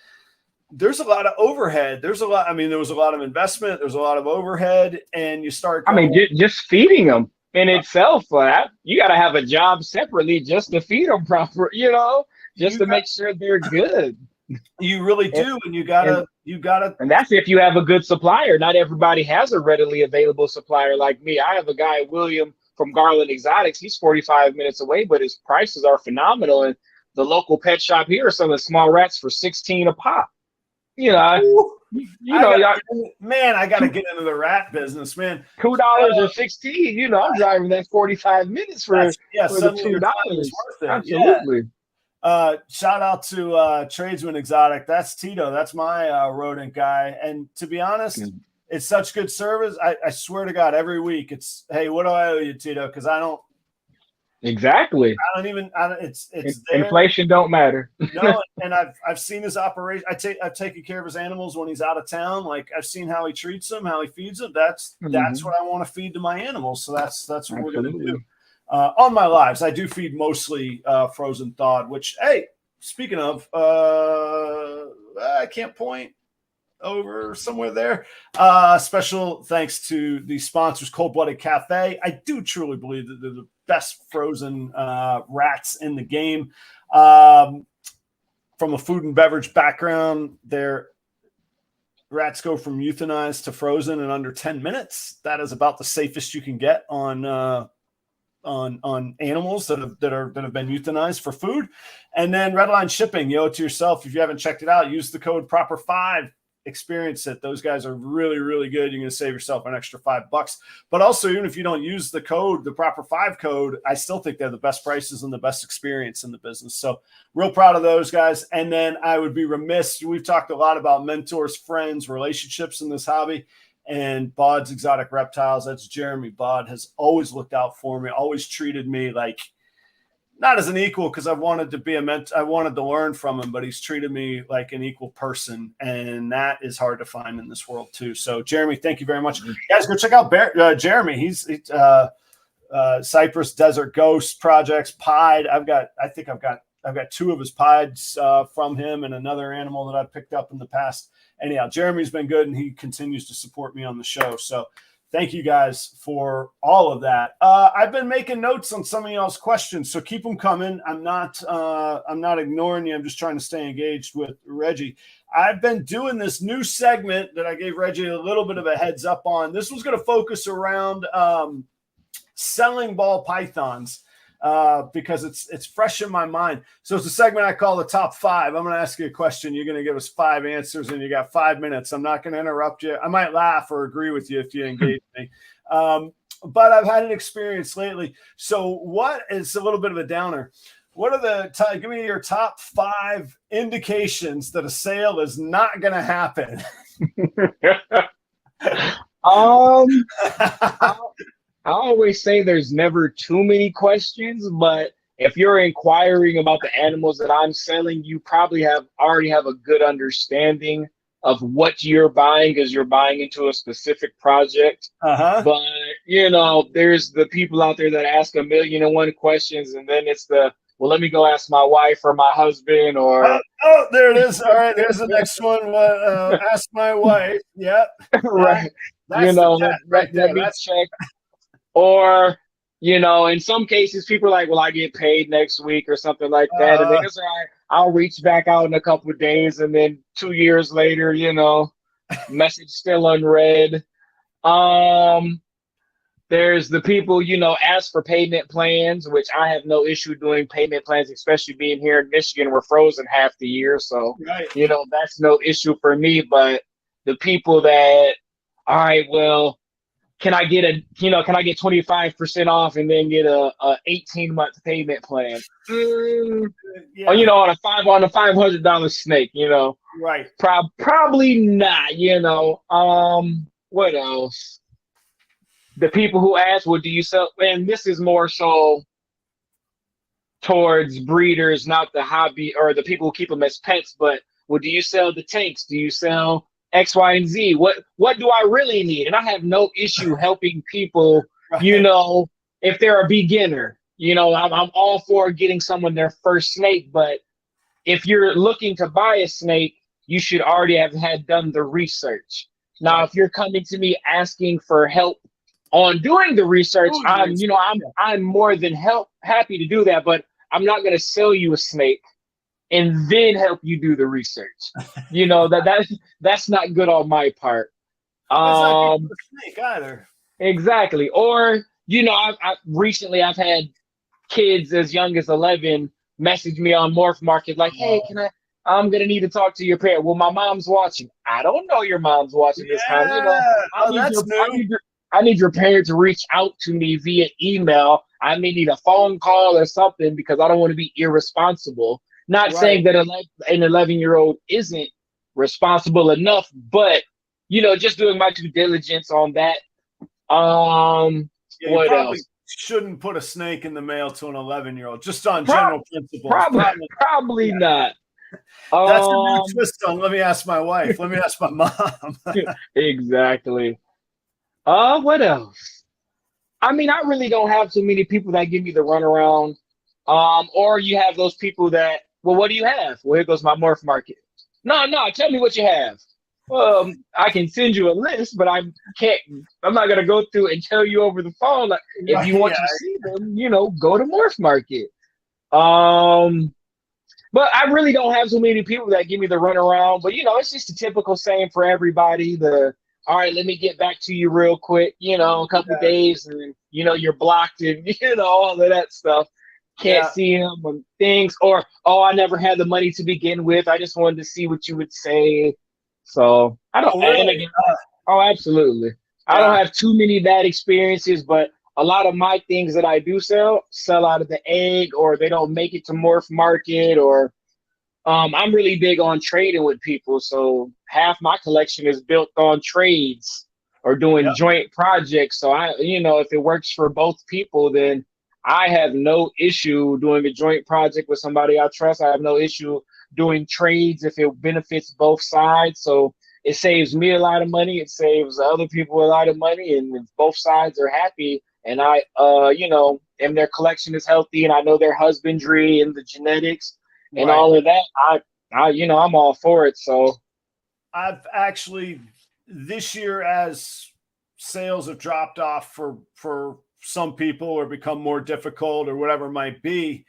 There's a lot of overhead. There was a lot of investment. There's a lot of overhead, and you start going, just feeding them in itself, you got to have a job separately just to feed them proper, just to make sure they're good. You really do, and you gotta. And that's if you have a good supplier. Not everybody has a readily available supplier like me. I have a guy, William from Garland Exotics. He's 45 minutes away, but his prices are phenomenal. And the local pet shop here are selling small rats for $16 a pop. I gotta get into the rat business, man. $2 or $16. I'm driving that 45 minutes for the $2. Worth it. Absolutely. Yeah. Shout out to Tradesman Exotic. That's Tito. That's my rodent guy. And to be honest, it's such good service. I swear to God, every week it's, hey, what do I owe you, Tito? Because I don't. Exactly. It's there. Inflation don't matter. No, and I've seen his operation. I've taken care of his animals when he's out of town. Like, I've seen how he treats them, how he feeds them. That's what I want to feed to my animals. So that's what we're gonna do. On my lives, I do feed mostly frozen thawed, which, hey, speaking of, I can't point over somewhere there. Special thanks to the sponsors, Cold Blooded Cafe. I do truly believe that they're the best frozen rats in the game. From a food and beverage background, their rats go from euthanized to frozen in under 10 minutes. That is about the safest you can get on animals that have been euthanized for food. And then Redline shipping, you owe it to yourself. If you haven't checked it out, use the code proper5, experience it. Those guys are really, really good. You're going to save yourself an extra $5. But also, even if you don't use the code, the proper5 code, I still think they're the best prices and the best experience in the business. So real proud of those guys. And then I would be remiss. We've talked a lot about mentors, friends, relationships in this hobby. And Baud's Exotic Reptiles, that's Jeremy. Baud has always looked out for me, always treated me like, not as an equal, because I wanted to learn from him, but he's treated me like an equal person, and that is hard to find in this world too. So Jeremy, thank you very much. Guys, go check out Jeremy. He's Cypress Desert Ghost Projects, Pied. I've got two of his pieds from him and another animal that I've picked up in the past. Anyhow, Jeremy's been good, and he continues to support me on the show. So thank you guys for all of that. I've been making notes on some of y'all's questions, so keep them coming. I'm not ignoring you. I'm just trying to stay engaged with Reggie. I've been doing this new segment that I gave Reggie a little bit of a heads up on. This was going to focus around selling ball pythons. Because it's fresh in my mind. So it's a segment I call the top 5. I'm going to ask you a question. You're going to give us 5 answers, and you got 5 minutes. I'm not going to interrupt you. I might laugh or agree with you if you engage me. But I've had an experience lately. So what is a little bit of a downer? What are give me your top 5 indications that a sale is not going to happen? I always say there's never too many questions, but if you're inquiring about the animals that I'm selling, you probably already have a good understanding of what you're buying, because you're buying into a specific project. But, there's the people out there that ask 1,000,001 questions, and then it's well, let me go ask my wife or my husband or... Oh, there it is. All right, here's the next one. Ask my wife. Yep. Right. That's let me check. Or, in some cases, people are like, well, I get paid next week or something like that. And then it's all right. I'll reach back out in a couple of days. And then 2 years later, message still unread. There's the people, ask for payment plans, which I have no issue doing payment plans, especially being here in Michigan. We're frozen half the year. So, that's no issue for me. But the people that, all right, well, can I get 25% off and then get a 18-month payment plan? Yeah. On a $500 snake, Right. Probably not, What else? The people who ask, "Well, do you sell?" And this is more so towards breeders, not the hobby or the people who keep them as pets. But, well, do you sell the tanks? Do you sell X, Y, and Z? What do I really need? And I have no issue helping people. Right. If they're a beginner, I'm all for getting someone their first snake. But if you're looking to buy a snake, you should already have had done the research. Now, Right. if you're coming to me asking for help on doing the research, I'm more than happy to do that. But I'm not going to sell you a snake and then help you do the research. That's not good on my part. That's not good for the snake either. Exactly. Or I recently I've had kids as young as 11 message me on Morph Market like, "Hey, I'm gonna need to talk to your parent." Well, my mom's watching. I don't know your mom's watching this time. I need your parent to reach out to me via email. I may need a phone call or something because I don't want to be irresponsible. Not saying that an 11-year-old isn't responsible enough, but just doing my due diligence on that. What else? Shouldn't put a snake in the mail to an 11-year-old, just on general principles. Probably not. That's a new twist on. Let me ask my wife. Let me ask my mom. Exactly. What else? I mean, I really don't have too many people that give me the runaround. Or you have those people that, well, what do you have? Well, here goes my Morph Market. No, tell me what you have. I can send you a list, but I'm not gonna go through and tell you over the phone. Like, if you want to see them, go to Morph Market. But I really don't have so many people that give me the runaround. But it's just a typical saying for everybody. All right, let me get back to you real quick. A couple of days, and you're blocked, and all of that stuff. Can't see them and things, or I never had the money to begin with. I just wanted to see what you would say. So I don't. Really? Absolutely. I don't have too many bad experiences, but a lot of my things that I do sell out of the egg, or they don't make it to Morph Market, or I'm really big on trading with people. So half my collection is built on trades or doing joint projects. So if it works for both people, then I have no issue doing a joint project with somebody I trust. I have no issue doing trades if it benefits both sides. So it saves me a lot of money. It saves other people a lot of money. And if both sides are happy, and and their collection is healthy, and I know their husbandry and the genetics and all of that, I'm all for it. So I've actually, this year, as sales have dropped off for some people or become more difficult or whatever it might be,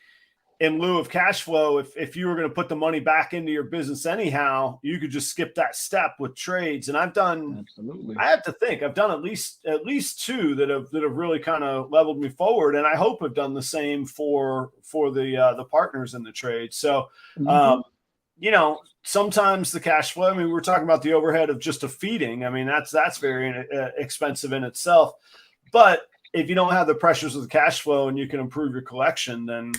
in lieu of cash flow, if you were going to put the money back into your business anyhow, you could just skip that step with trades. And I've done, absolutely, I have to think I've done at least two that have really kind of leveled me forward. And I hope I've done the same for the partners in the trade. So, sometimes the cash flow, I mean, we're talking about the overhead of just a feeding. I mean, that's very expensive in itself, but if you don't have the pressures of the cash flow and you can improve your collection, then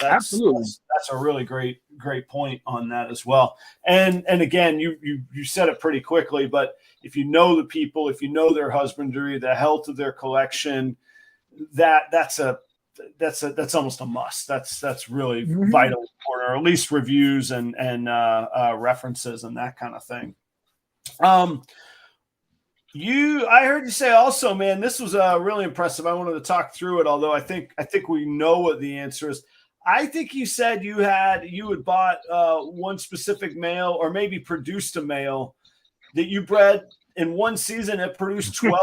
that's a really great point on that as well. And again, you said it pretty quickly, but if you know the people, if you know their husbandry, the health of their collection, that's almost a must. That's really vital, or at least reviews and references and that kind of thing. I heard you say also, man, this was really impressive. I wanted to talk through it, although I think we know what the answer is. I think you said you had bought one specific male, or maybe produced a male that you bred in one season. It produced 12.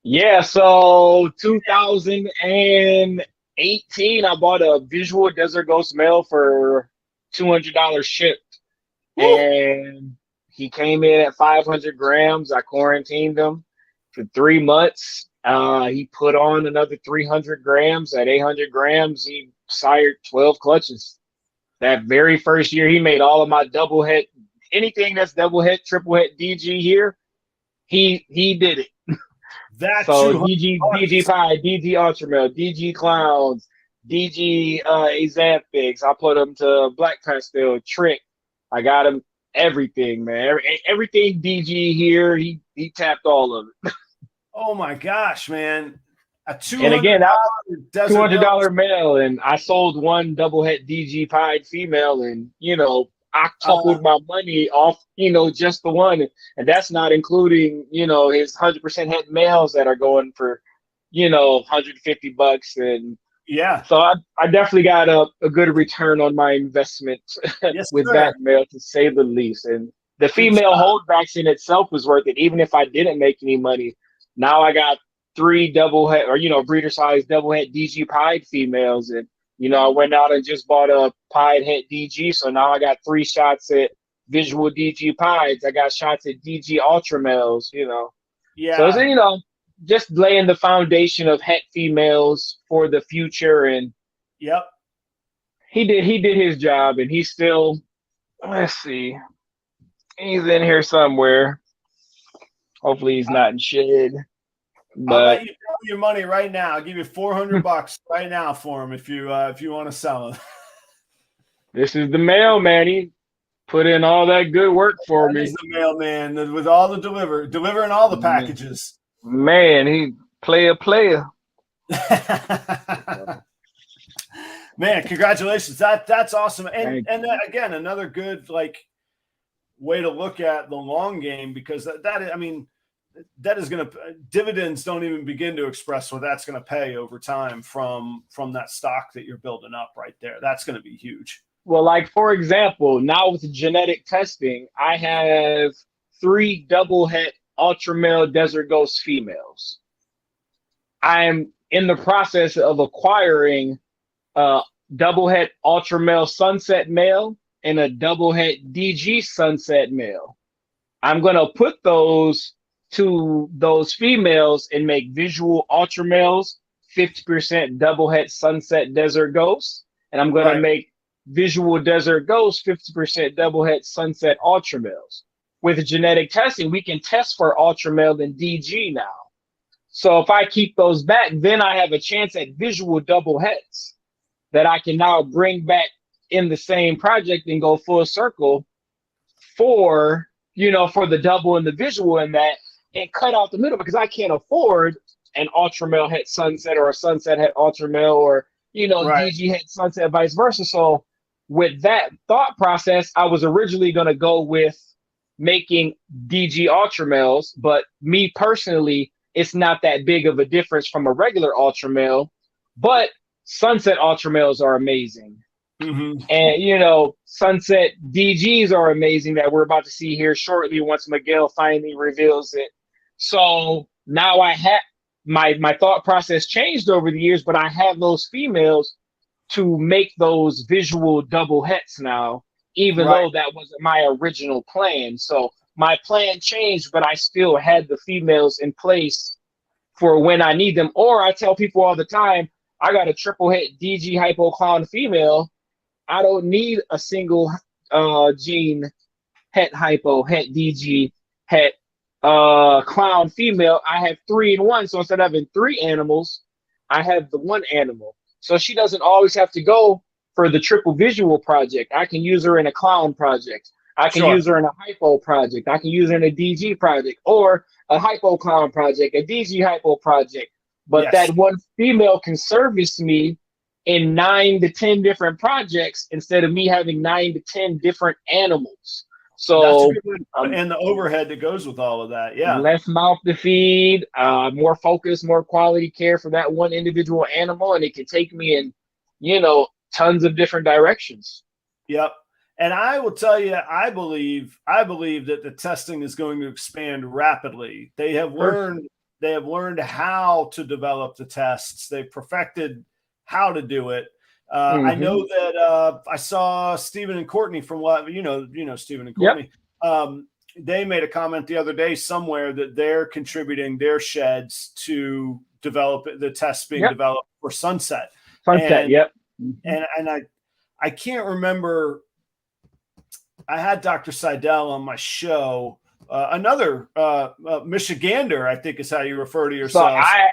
Yeah, so 2018, I bought a visual Desert Ghost male for $200 shipped. Woo! And he came in at 500 grams. I quarantined him for 3 months. He put on another 300 grams. At 800 grams, he sired 12 clutches. That very first year, he made all of my double head, anything that's double head, triple head DG here, he did it. That's so DG Pie, DG Ultramel, DG Clowns, DG Azanthics. I put him to Black Pastel, Trick. I got him everything, man. Everything DG here, he tapped all of it. Oh my gosh, man. A And again, that desert $200 male, and I sold one double het DG pied female, and octupled my money off, just the one, and that's not including, his 100% het males that are going for, $150, and yeah. So I definitely got a good return on my investment Yes, with sir. that male, to say the least. And the female holdbacks in itself was worth it, even if I didn't make any money. Now I got 3 double het, or breeder size double het DG pied females, and I went out and just bought a pied het DG, so now I got 3 shots at visual DG pieds. I got shots at DG ultra males. Yeah. So it's, just laying the foundation of het females for the future, and yep, he did his job, and he's still, let's see, he's in here somewhere. Hopefully he's not in shed. But I'll let you throw your money right now. I'll give you $400 right now for him if you want to sell him. This is the mailman. He put in all that good work for me. He's the mailman with all the delivering all the packages. Man, he player. Man, congratulations. That's awesome. And again, another good way to look at the long game, because that is going to, dividends don't even begin to express what that's going to pay over time from that stock that you're building up right there. That's going to be huge. Well, for example, now with genetic testing, I have 3 double het ultra male desert ghost females. I'm in the process of acquiring a double het ultra male sunset male and a double het DG sunset male. I'm going to put those females and make visual ultra males 50% double het sunset desert ghosts, and I'm going to make visual desert ghosts 50% double het sunset ultra males. With genetic testing, we can test for ultra male and DG now. So if I keep those back, then I have a chance at visual double hets that I can now bring back in the same project and go full circle for the double and the visual in that, and cut out the middle, because I can't afford an ultra male het sunset or a sunset het ultra male, or DG het sunset, vice versa. So with that thought process, I was originally going to go with making DG ultra males, but me personally, it's not that big of a difference from a regular ultra male, but sunset ultra males are amazing. Mm-hmm. And sunset DGs are amazing, that we're about to see here shortly once Miguel finally reveals it. So now I have my thought process changed over the years, but I have those females to make those visual double hets now, even though that wasn't my original plan. So my plan changed, but I still had the females in place for when I need them. Or I tell people all the time, I got a triple het DG hypo clown female. I don't need a single gene het hypo, het DG, het clown female. I have 3 in 1. So instead of having 3 animals, I have the 1 animal. So she doesn't always have to go for the triple visual project. I can use her in a clown project. I can use her in a hypo project. I can use her in a DG project, or a hypo clown project, a DG hypo project. But that 1 female can service me in 9 to 10 different projects instead of me having 9 to 10 different animals. So and the overhead that goes with all of that, less mouth to feed, more focus, more quality care for that 1 individual animal, and it can take me in, tons of different directions. Yep. And I will tell you, I believe that the testing is going to expand rapidly. They have learned how to develop the tests. They've perfected how to do it. I know that I saw Stephen and Courtney from Stephen and Courtney. They made a comment the other day somewhere that they're contributing their sheds to develop the tests being developed for Sunset. And I can't remember. I had Dr. Seidel on my show. Another Michigander, I think is how you refer to yourself. So I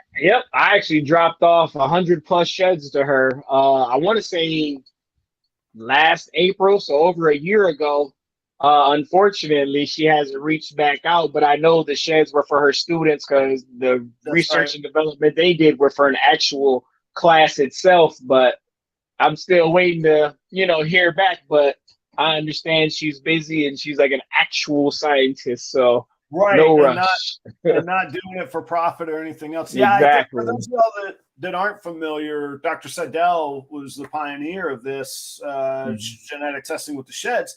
actually dropped off 100+ sheds to her. I want to say last April, so over a year ago. Unfortunately, she hasn't reached back out, but I know the sheds were for her students because the That's research right. and development they did were for an actual class itself. But I'm still waiting to, hear back. But I understand she's busy and she's like an actual scientist, so Right, no and not rush. and not doing it for profit or anything else. Yeah, I think for Exactly. those of y'all that aren't familiar, Dr. Seidel was the pioneer of this Mhm. genetic testing with the sheds.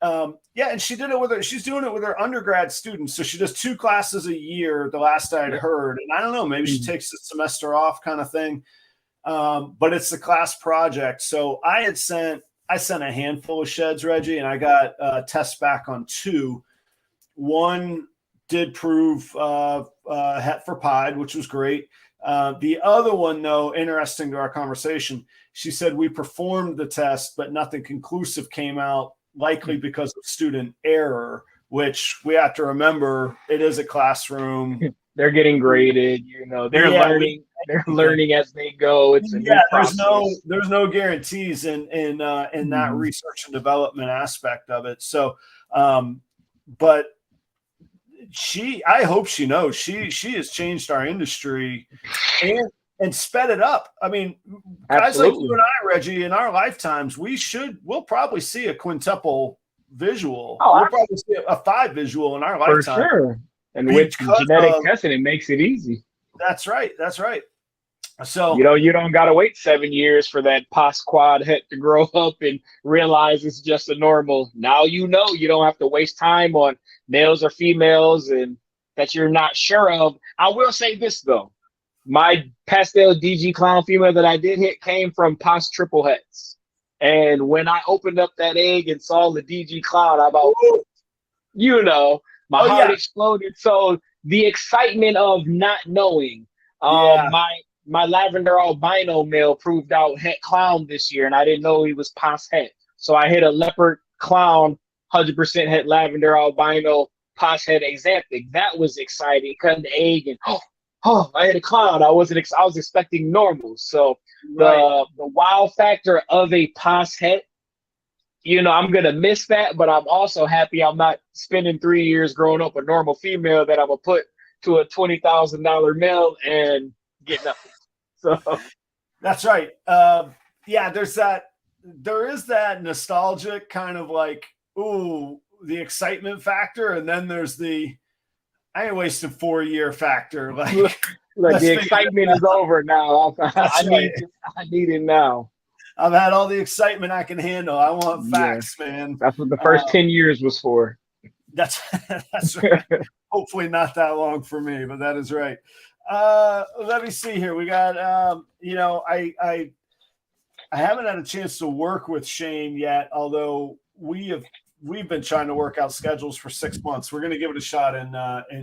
Yeah, and she did it with her. She's doing it with her undergrad students. So she does 2 classes a year. The last I'd Yep. heard, and I don't know, maybe she Mhm. takes a semester off, kind of thing. But it's the class project. So I sent a handful of sheds, Reggie, and I got tests back on 2. One did prove het for pied, which was great. The other one, though, interesting to our conversation, she said we performed the test, but nothing conclusive came out, likely because of student error, which we have to remember it is a classroom. They're getting graded, they're Yeah, they're learning as they go. It's a new yeah, process. there's no guarantees in that Mhm. research and development aspect of it. So, but I hope she knows she has changed our industry and sped it up. I mean, guys like you Absolutely. and I, Reggie, in our lifetimes, we'll probably see a quintuple visual. Oh, We'll probably see a 5 visual in our for lifetime sure. And with because genetic of testing, it makes it easy. that's right. That's right. So You don't gotta wait 7 years for that pos quad het to grow up and realize it's just a normal. Now you don't have to waste time on males or females and that you're not sure of. I will say this though. My pastel DG clown female that I did hit came from pos triple hets. And when I opened up that egg and saw the DG clown, I about, my oh heart yeah, exploded. So the excitement of not knowing, yeah. my lavender albino male proved out het clown this year, and I didn't know he was pos het. So I hit a leopard clown, 100% het lavender albino pos het exanthic. That was exciting. Cutting the egg and I hit a clown. I was expecting normal. So Right. the wow factor of a pos het, I'm gonna miss that, but I'm also happy I'm not spending 3 years growing up a normal female that I'm gonna put to a $20,000 male and get nothing. So That's right. Yeah, there is that nostalgic kind of like, ooh, the excitement factor, and then there's the I ain't wasted 4-year factor. Like, look, let's the figure excitement this is out. over now. That's right. I need it now. I've had all the excitement I can handle. I want Yeah, facts, man. that's what the first Uh, 10 years was for. that's that's right. Hopefully not that long for me, but that is right. Let me see here. We got I haven't had a chance to work with Shane yet, although we've been trying to work out schedules for 6 months. We're going to give it a shot in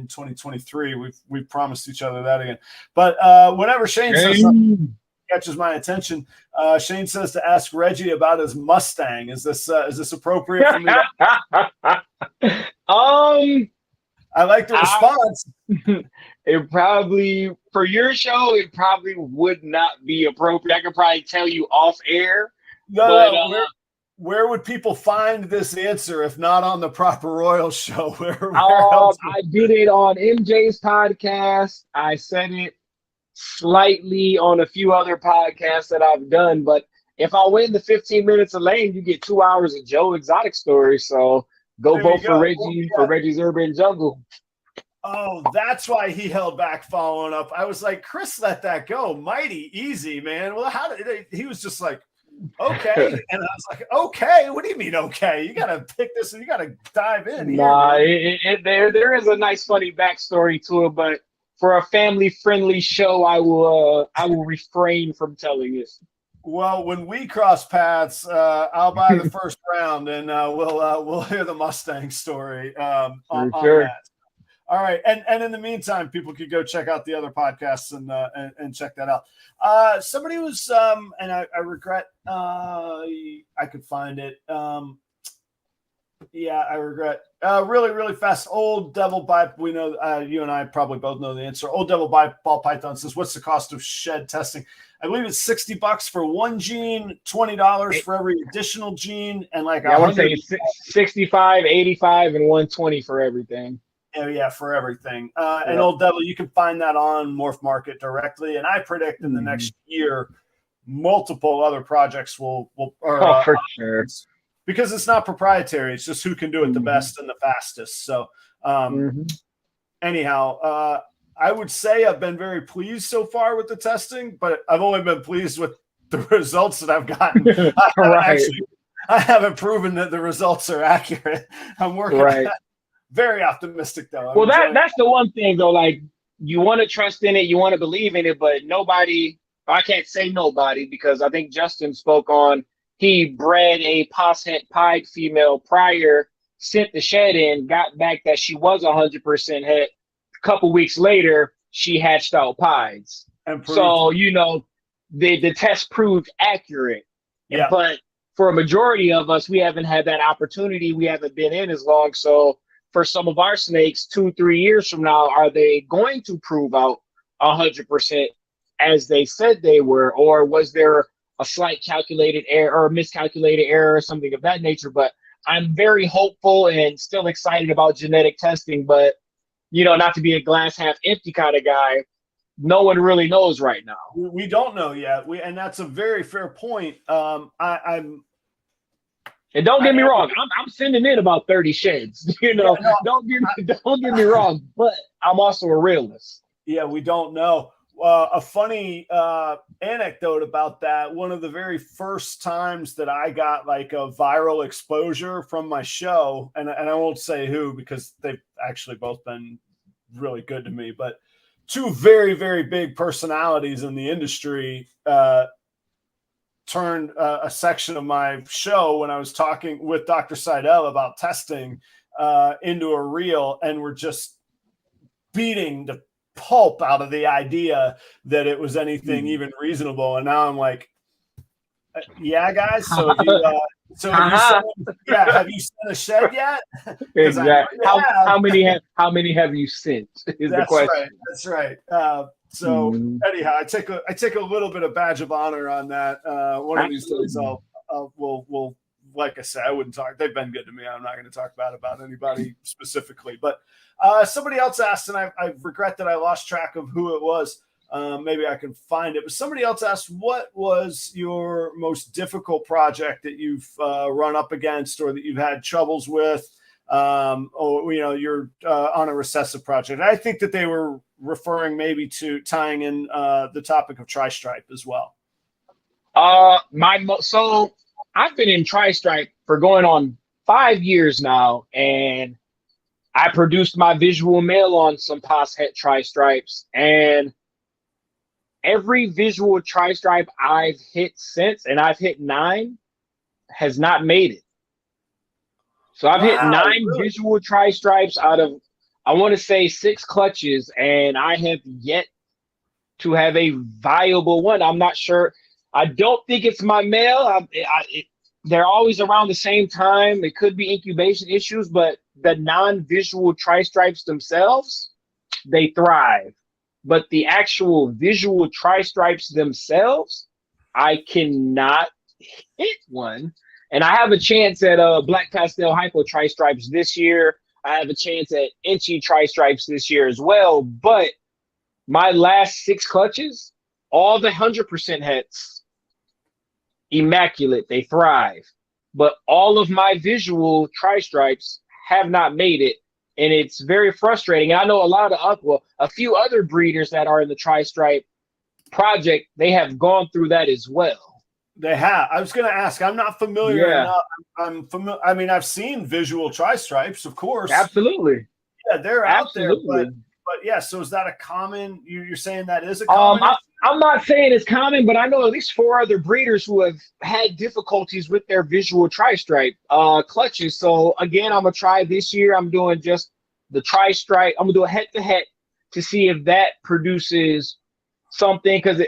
2023. We've promised each other that again. But whenever Shane says something catches my attention, Shane says to ask Reggie about his Mustang. Is this appropriate for me to? I like the response. It probably for your show, it probably would not be appropriate. I could probably tell you off air, but No, where would people find this answer if not on the Proper Royal show? Where else? I did it on MJ's podcast. I said it slightly on a few other podcasts that I've done, but if I win the 15 minutes of lane, you get 2 hours of Joe Exotic stories. So go There you vote for go. Reggie for Reggie's Urban Jungle. Oh, that's why he held back following up. I was like, Chris let that go. Mighty easy, man. Well, he was just like, okay. And I was like, okay, what do you mean, okay? You got to pick this and you got to dive in here, Nah, man. there is a nice funny backstory to it, but for a family friendly show, I will refrain from telling it. Well, when we cross paths, I'll buy the first round and we'll hear the Mustang story on Sure. that. All right, and in the meantime, people could go check out the other podcasts and check that out. Somebody was and I regret I could find it. Yeah, I regret. Really, really fast. Old Devil by, we know, you and I probably both know the answer. Old Devil by Ball Python says, "What's the cost of shed testing?" I believe it's $60 for one gene, $20 for every additional gene, and like I want to say it's 65, 85, and 120 for everything. Yeah, for everything. And Yep. Old Devil, you can find that on Morph Market directly. And I predict in the next year, multiple other projects will for sure. Because it's not proprietary. It's just who can do it the best and the fastest. So anyhow, I would say I've been very pleased so far with the testing, but I've only been pleased with the results that I've gotten. I haven't proven that the results are accurate. I'm working on that. Very optimistic though. Well, that's the one thing though, like you want to trust in it, you want to believe in it, but nobody, I can't say nobody because I think Justin spoke on, he bred a poshet pied female prior, sent the shed in, got back that she was 100% het. A couple weeks later, she hatched out pieds. So, you know, the test proved accurate. Yeah. But for a majority of us, we haven't had that opportunity. We haven't been in as long. So for some of our snakes, 2-3 years from now, are they going to prove out 100% as they said they were? Or was there a slight calculated error or miscalculated error or something of that nature? But I'm very hopeful and still excited about genetic testing. But, you know, not to be a glass half empty kind of guy, no one really knows right now. We don't know yet. And that's a very fair point. And don't get me wrong, I'm sending in about 30 sheds. You know, don't get me wrong, but I'm also a realist. Yeah, we don't know. A funny anecdote about that. One of the very first times that I got like a viral exposure from my show, and I won't say who because they've actually both been really good to me, but two very, very big personalities in the industry turned a section of my show when I was talking with Dr. Seidel about testing into a reel, and were just beating the pulp out of the idea that it was anything even reasonable. And now I'm like, yeah, guys. So have you sent a shed yet? Exactly. How many have you sent? Is the question. Right. That's right. So anyhow, I take a little bit of badge of honor on that. One of these days, we'll like I said, I wouldn't talk. They've been good to me. I'm not going to talk bad about anybody specifically. But somebody else asked, and I regret that I lost track of who it was. Maybe I can find it. But somebody else asked, what was your most difficult project that you've run up against or that you've had troubles with? Or, you know, you're on a recessive project. I think that they were referring maybe to tying in the topic of tri-stripe as well. So I've been in tri-stripe for going on 5 years now, and I produced my visual male on some poshet tri-stripes, and every visual tri-stripe I've hit since, and I've hit 9, has not made it. So I've hit 9 visual tri-stripes out of, I want to say 6 clutches, and I have yet to have a viable one. I'm not sure. I don't think it's my male. They're always around the same time. It could be incubation issues, but the non-visual tri-stripes themselves, they thrive. But the actual visual tri-stripes themselves, I cannot hit one. And I have a chance at Black Pastel Hypo tri-stripes this year. I have a chance at Inchy tri-stripes this year as well. But my last 6 clutches, all the 100% hets, immaculate, they thrive. But all of my visual tri-stripes have not made it. And it's very frustrating. I know a few other breeders that are in the tri-stripe project, they have gone through that as well. They have. I was going to ask. I'm not familiar enough. I'm familiar. I mean, I've seen visual tri-stripes, of course. Absolutely. Yeah, they're out there. But yeah. So is that a common? You're saying that is a common? I'm not saying it's common, but I know at least 4 other breeders who have had difficulties with their visual tri-stripe clutches. So again, I'm gonna try this year. I'm doing just the tri-stripe. I'm gonna do a head-to-head to see if that produces something, because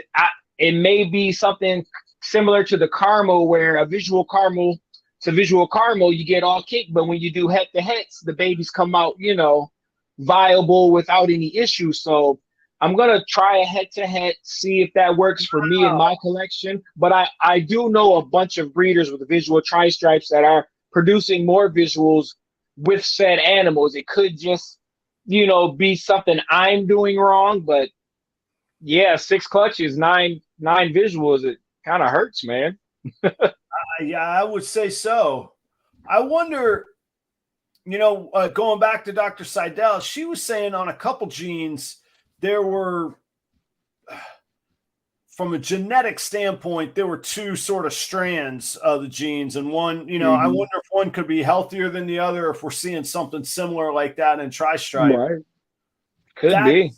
it may be something similar to the caramel, where a visual caramel to visual caramel, you get all kick. But when you do head to heads, the babies come out, you know, viable without any issues. So I'm gonna try a head to head, see if that works for me in my collection. But I do know a bunch of breeders with visual tri-stripes that are producing more visuals with said animals. It could just, you know, be something I'm doing wrong, but yeah, 6 clutches, nine visuals. It kind of hurts, man. Yeah, I would say so. I wonder, you know, going back to Dr. Seidel, she was saying on a couple genes, there were, from a genetic standpoint, there were 2 sort of strands of the genes. And one, you know, I wonder if one could be healthier than the other, if we're seeing something similar like that in tri-stripe. Right. Could be.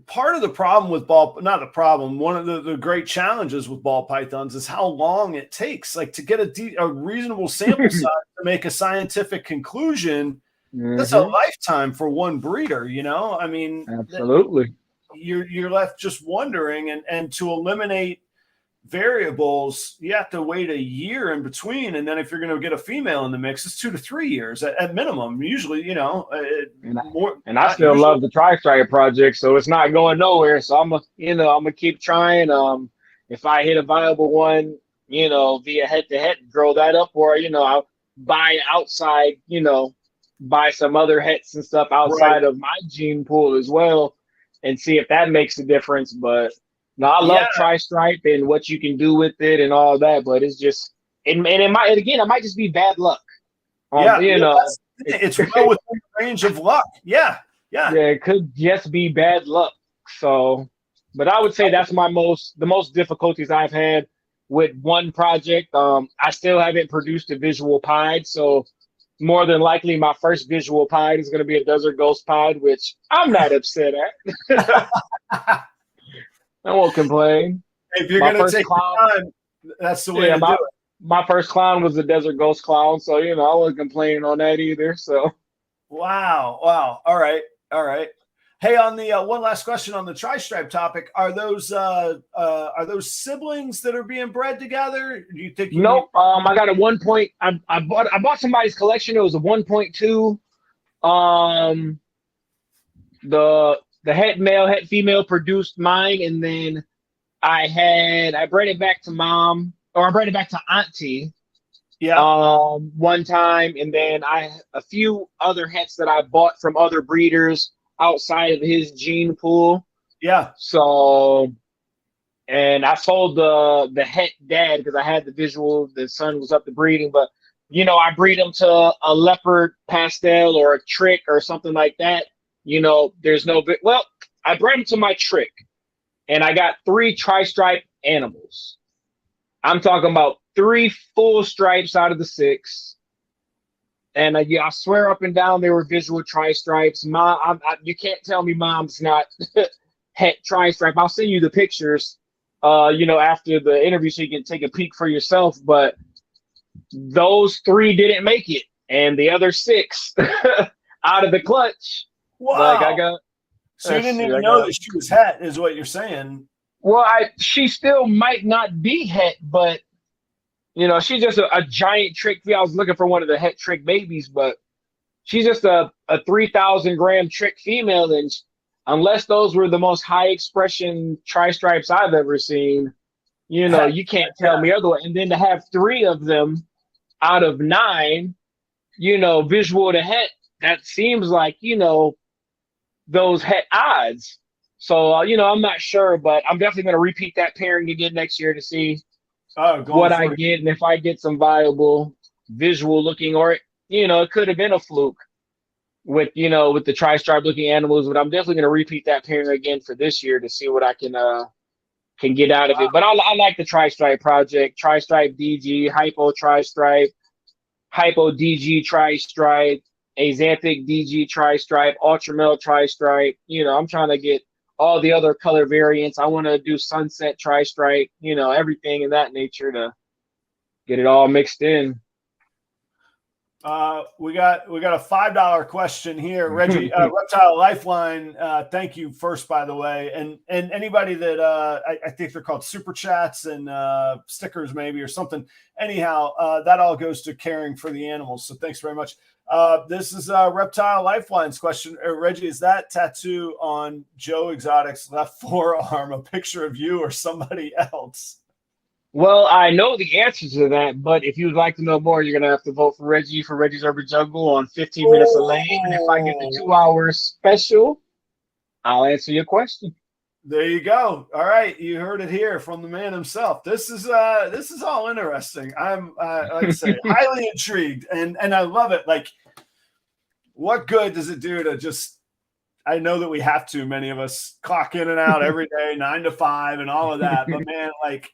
Part of the problem with not the problem, one of the great challenges with ball pythons is how long it takes, like to get a reasonable sample size to make a scientific conclusion. That's a lifetime for one breeder, you know? I mean, absolutely. You're left just wondering, and to eliminate variables, you have to wait a year in between. And then if you're going to get a female in the mix, it's 2 to 3 years at minimum. Usually, you know, and I still love the tri-stripe project, so it's not going nowhere. So I'm gonna keep trying. If I hit a viable one, you know, via head to head, grow that up, or, you know, I'll buy outside, you know, buy some other hets and stuff outside of my gene pool as well, and see if that makes a difference. But no, I love tri-stripe and what you can do with it and all that, but it's just, it might just be bad luck. You know, it's well within the range of luck. Yeah, it could just be bad luck. So, but I would say that's the most difficulties I've had with one project. I still haven't produced a visual pied, so more than likely my first visual pied is going to be a desert ghost pied, which I'm not upset at. I won't complain. If you're going to take time, that's the way to do it. My first clown was a desert ghost clown, so, you know, I wasn't complaining on that either. So, wow. All right. Hey, on the one last question on the tri-stripe topic, are those siblings that are being bred together? Do you think? Nope. I got a 1 point. I bought somebody's collection. It was a 1.2. The head male, head female produced mine, and then I bred it back to mom, or I bred it back to auntie. Yeah. One time, and then a few other hets that I bought from other breeders outside of his gene pool. Yeah. So, and I sold the het dad because I had the visual. The son was up to breeding, but, you know, I breed him to a leopard pastel or a trick or something like that. You know, there's no bit. Well, I bred him to my trick, and I got 3 tri-stripe animals. I'm talking about 3 full stripes out of the 6. And I swear up and down they were visual tri-stripes. Mom, you can't tell me mom's not het tri-stripe. I'll send you the pictures, you know, after the interview so you can take a peek for yourself. But those 3 didn't make it, and the other 6 out of the clutch. Wow. Like so you didn't even know that she was het, is what you're saying. Well, she still might not be het, but, you know, she's just a giant trick. I was looking for one of the het trick babies, but she's just a 3,000 gram trick female. And unless those were the most high expression tri-stripes I've ever seen, you know, you can't tell me otherwise. And then to have 3 of them out of 9, you know, visual to het, that seems like, you know, those het odds. So, you know, I'm not sure, but I'm definitely going to repeat that pairing again next year to see what I get, and if I get some viable visual looking, or, you know, it could have been a fluke with, you know, with the tri-stripe looking animals, but I'm definitely going to repeat that pairing again for this year to see what I can get out of it. But I like the tri-stripe project, tri-stripe DG, hypo tri-stripe, hypo DG tri-stripe, axanthic DG tri-stripe, ultramel tri-stripe. You know, I'm trying to get all the other color variants. I want to do sunset tri-stripe, you know, everything in that nature to get it all mixed in. We got a $5 question here, Reggie. Reptile Lifeline. Thank you first, by the way, and anybody that I think they're called super chats and stickers maybe or something. Anyhow, that all goes to caring for the animals. So thanks very much. This is Reptile Lifeline's question. Reggie, is that tattoo on Joe Exotic's left forearm a picture of you or somebody else? Well, I know the answer to that, but if you'd like to know more, you're gonna have to vote for Reggie for Reggie's Urban Jungle on 15 Minutes of Lane. And if I get the 2 hours special, I'll answer your question. There you go. All right, you heard it here from the man himself. This is all interesting. I'm like I say, highly intrigued, and I love it. Like, what good does it do to just? I know that we have to. Many of us clock in and out every day, 9 to 5, and all of that. But man, like.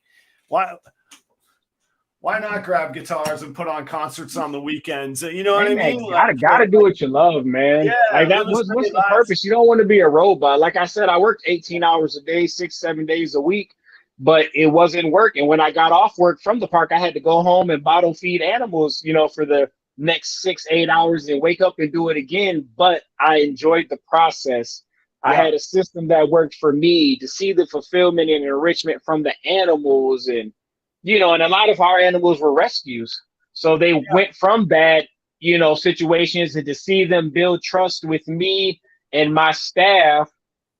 Why not grab guitars and put on concerts on the weekends? You know what I mean? Gotta do what you love, man. Yeah. Like that. What's the purpose? You don't want to be a robot. Like I said, I worked 18 hours a day, 6-7 days a week, but it wasn't working. When I got off work from the park, I had to go home and bottle feed animals, for the next 6-8 hours and wake up and do it again. But I enjoyed the process. Yeah. I had a system that worked for me to see the fulfillment and enrichment from the animals. And, and a lot of our animals were rescues. So they went from bad, situations, and to see them build trust with me and my staff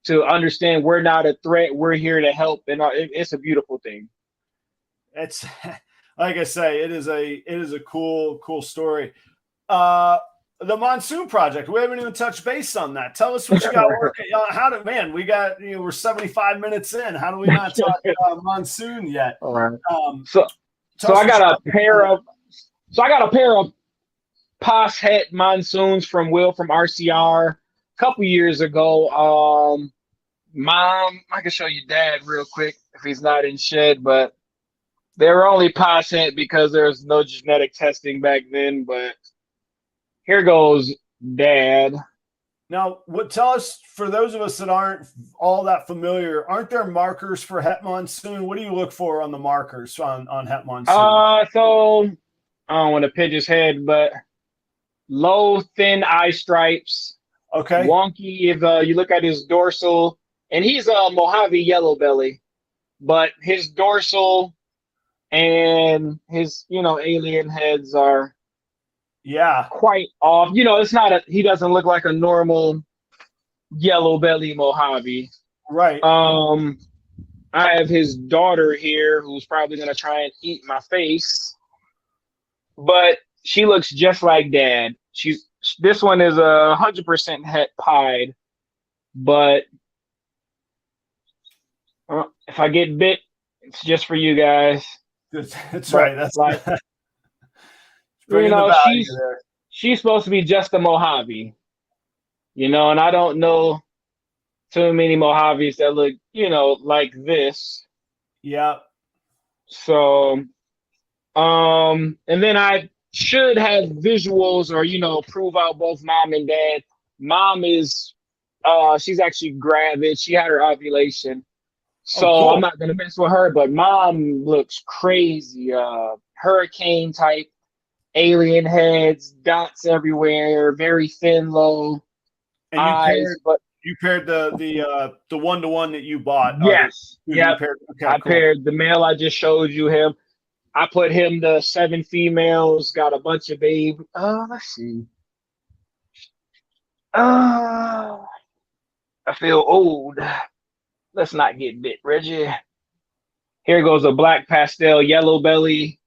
to understand we're not a threat, we're here to help. And it's a beautiful thing. It's like I say, it is a cool story. The Monsoon project. We haven't even touched base on that. Tell us what you got working. We got, we're 75 minutes in. How do we not talk about Monsoon yet? All right. So I got a pair of Pos Het Monsoons from Will from RCR a couple years ago. Mom, I can show you Dad real quick if he's not in shed, but they were only Pos Het because there was no genetic testing back then, but here goes Dad. Now, tell us, for those of us that aren't all that familiar, aren't there markers for Het Monsoon? What do you look for on the markers on Het Monsoon? So I don't want to pitch his head, but low, thin eye stripes. Okay. Wonky if you look at his dorsal, and he's a Mojave yellow belly, but his dorsal and his, alien heads are quite off. He doesn't look like a normal yellow belly Mojave. Right. I have his daughter here who's probably gonna try and eat my face, but she looks just like Dad. This one is 100% het pied, but if I get bit, it's just for you guys. That's right. That's like she's supposed to be just a Mojave, and I don't know too many Mojaves that look, like this. Yeah. So, and then I should have visuals or, prove out both Mom and Dad. Mom is, she's actually gravid. She had her ovulation. So cool. I'm not going to mess with her, but Mom looks crazy. Hurricane type. Alien heads, dots everywhere, very thin, low and eyes. You paired the 1-to-1 that you bought. Yes. Yeah. I paired the male I just showed you him. I put him to 7 females, got a bunch of babe. Let's see. I feel old. Let's not get bit, Reggie. Here goes a black pastel yellow belly.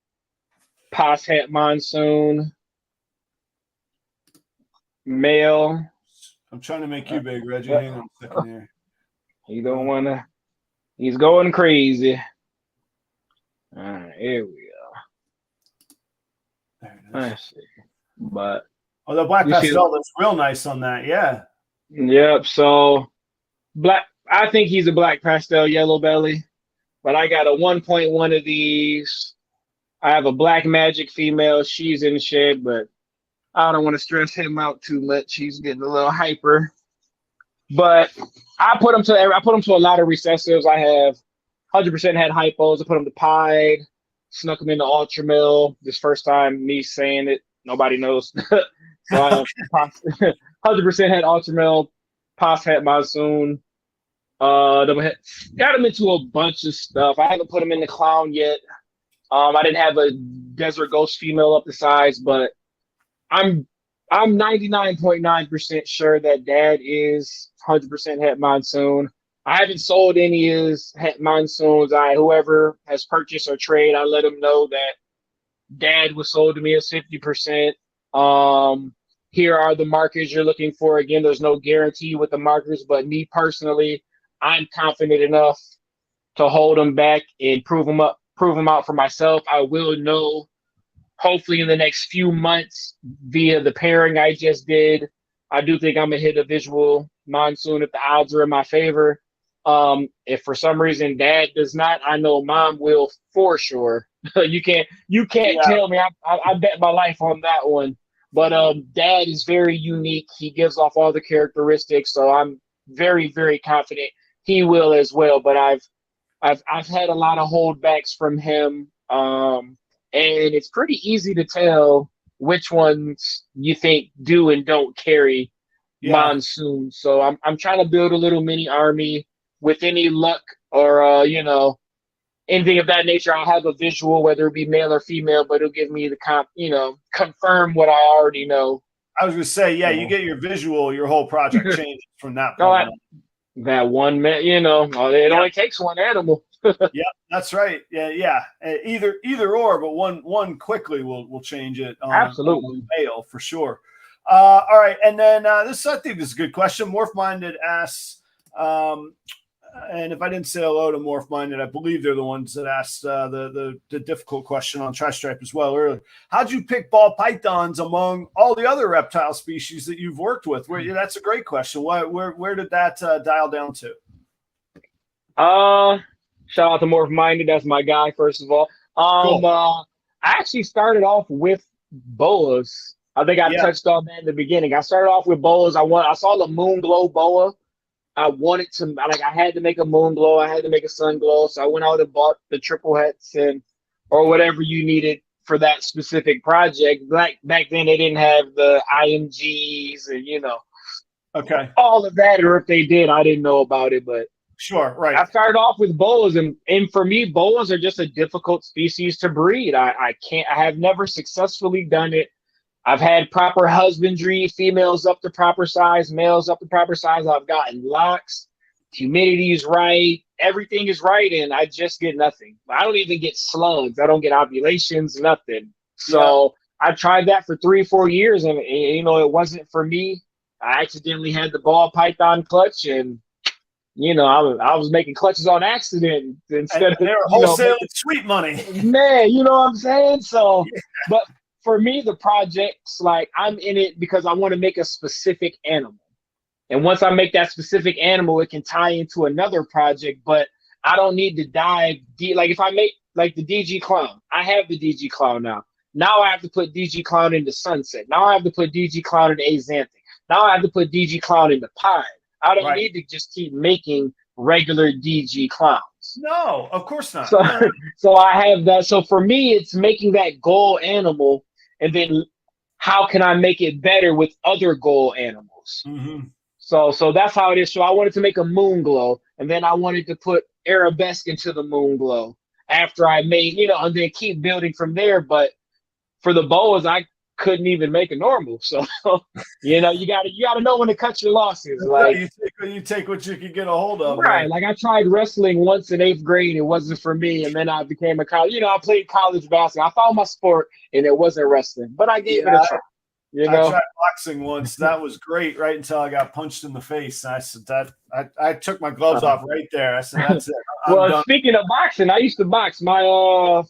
Pos Het Monsoon, male. I'm trying to make you big, Reggie. Hang on a second here. He don't want to. He's going crazy. All right, here we go. There it is. Let's see. But the black pastel looks real nice on that. Yeah. Yep. So black. I think he's a black pastel yellow belly, but I got a 1.1 of these. I have a black magic female. She's in the shed, but I don't want to stress him out too much. He's getting a little hyper. But I put him to a lot of recessives. I have 100% had hypos. I put him to pied, snuck him into ultra mill. This first time me saying it, Nobody knows. So I 100% had Ultramel, Pos had Monsoon. Got him into a bunch of stuff. I haven't put him in the clown yet. I didn't have a Desert Ghost female up the size, but I'm 99.9% sure that Dad is 100% het monsoon. I haven't sold any of his het monsoons. Whoever has purchased or trade, I let him know that Dad was sold to me as 50%. Here are the markers you're looking for. Again, there's no guarantee with the markers, but me personally, I'm confident enough to hold them back and prove them out for myself. I will know hopefully in the next few months via the pairing I just did. I do think I'm gonna hit a visual monsoon if the odds are in my favor. If for some reason Dad does not, I know Mom will for sure. You can't tell me. I bet my life on that one. But Dad is very unique. He gives off all the characteristics, so I'm very, very confident he will as well. But I've had a lot of holdbacks from him, and it's pretty easy to tell which ones you think do and don't carry monsoon. So I'm trying to build a little mini army. With any luck or anything of that nature, I'll have a visual, whether it be male or female, but it'll give me the confirm what I already know. I was gonna say, you get your visual, your whole project changes from that point. That one man, it only takes one animal. Yeah, that's right. Yeah. Either or, but one quickly will change it. Absolutely, male for sure. All right, and then I think this is a good question. Morph Minded asks. And if I didn't say hello to Morph Minded, I believe they're the ones that asked the difficult question on Tri-Stripe as well earlier. How'd you pick ball pythons among all the other reptile species that you've worked with? That's a great question. Where did that dial down to? Shout out to Morph Minded. That's my guy, first of all. Cool. I actually started off with boas. I think I touched on that in the beginning. I started off with boas. I saw the moon glow boa. I wanted to, I had to make a moon glow. I had to make a sun glow. So I went out and bought the triple hets or whatever you needed for that specific project. Back then, they didn't have the IMGs and, all of that. Or if they did, I didn't know about it. But sure, right. I started off with boas. And for me, boas are just a difficult species to breed. I have never successfully done it. I've had proper husbandry, females up to proper size, males up to proper size. I've gotten locks, humidity is right, everything is right, and I just get nothing. I don't even get slugs. I don't get ovulations, nothing. So I tried that for 3-4 years, and it wasn't for me. I accidentally had the ball python clutch, and I was making clutches on accident instead of they were wholesaling sweet money. Man, you know what I'm saying? So, but. For me, the projects, I'm in it because I want to make a specific animal. And once I make that specific animal, it can tie into another project, but I don't need to dive deep. Like if I make the DG Clown, I have the DG Clown now. Now I have to put DG Clown into Sunset. Now I have to put DG Clown into Axanthic. Now I have to put DG Clown into Pine. I don't need to just keep making regular DG Clowns. No, of course not. So I have that. So for me, it's making that goal animal. And then how can I make it better with other goal animals? Mm-hmm. So that's how it is. So I wanted to make a moon glow, and then I wanted to put arabesque into the moon glow after I made, and then keep building from there. But for the boas, I couldn't even make a normal. So, you gotta know when to cut your losses. Like you take what you can get a hold of. Right. Like I tried wrestling once in 8th grade. It wasn't for me. And then I became a college, I played college basketball. I found my sport and it wasn't wrestling, but I gave it a try. I tried boxing once. That was great, right until I got punched in the face. And I said that I took my gloves off right there. I said, that's it. Well, speaking of boxing, I used to box. My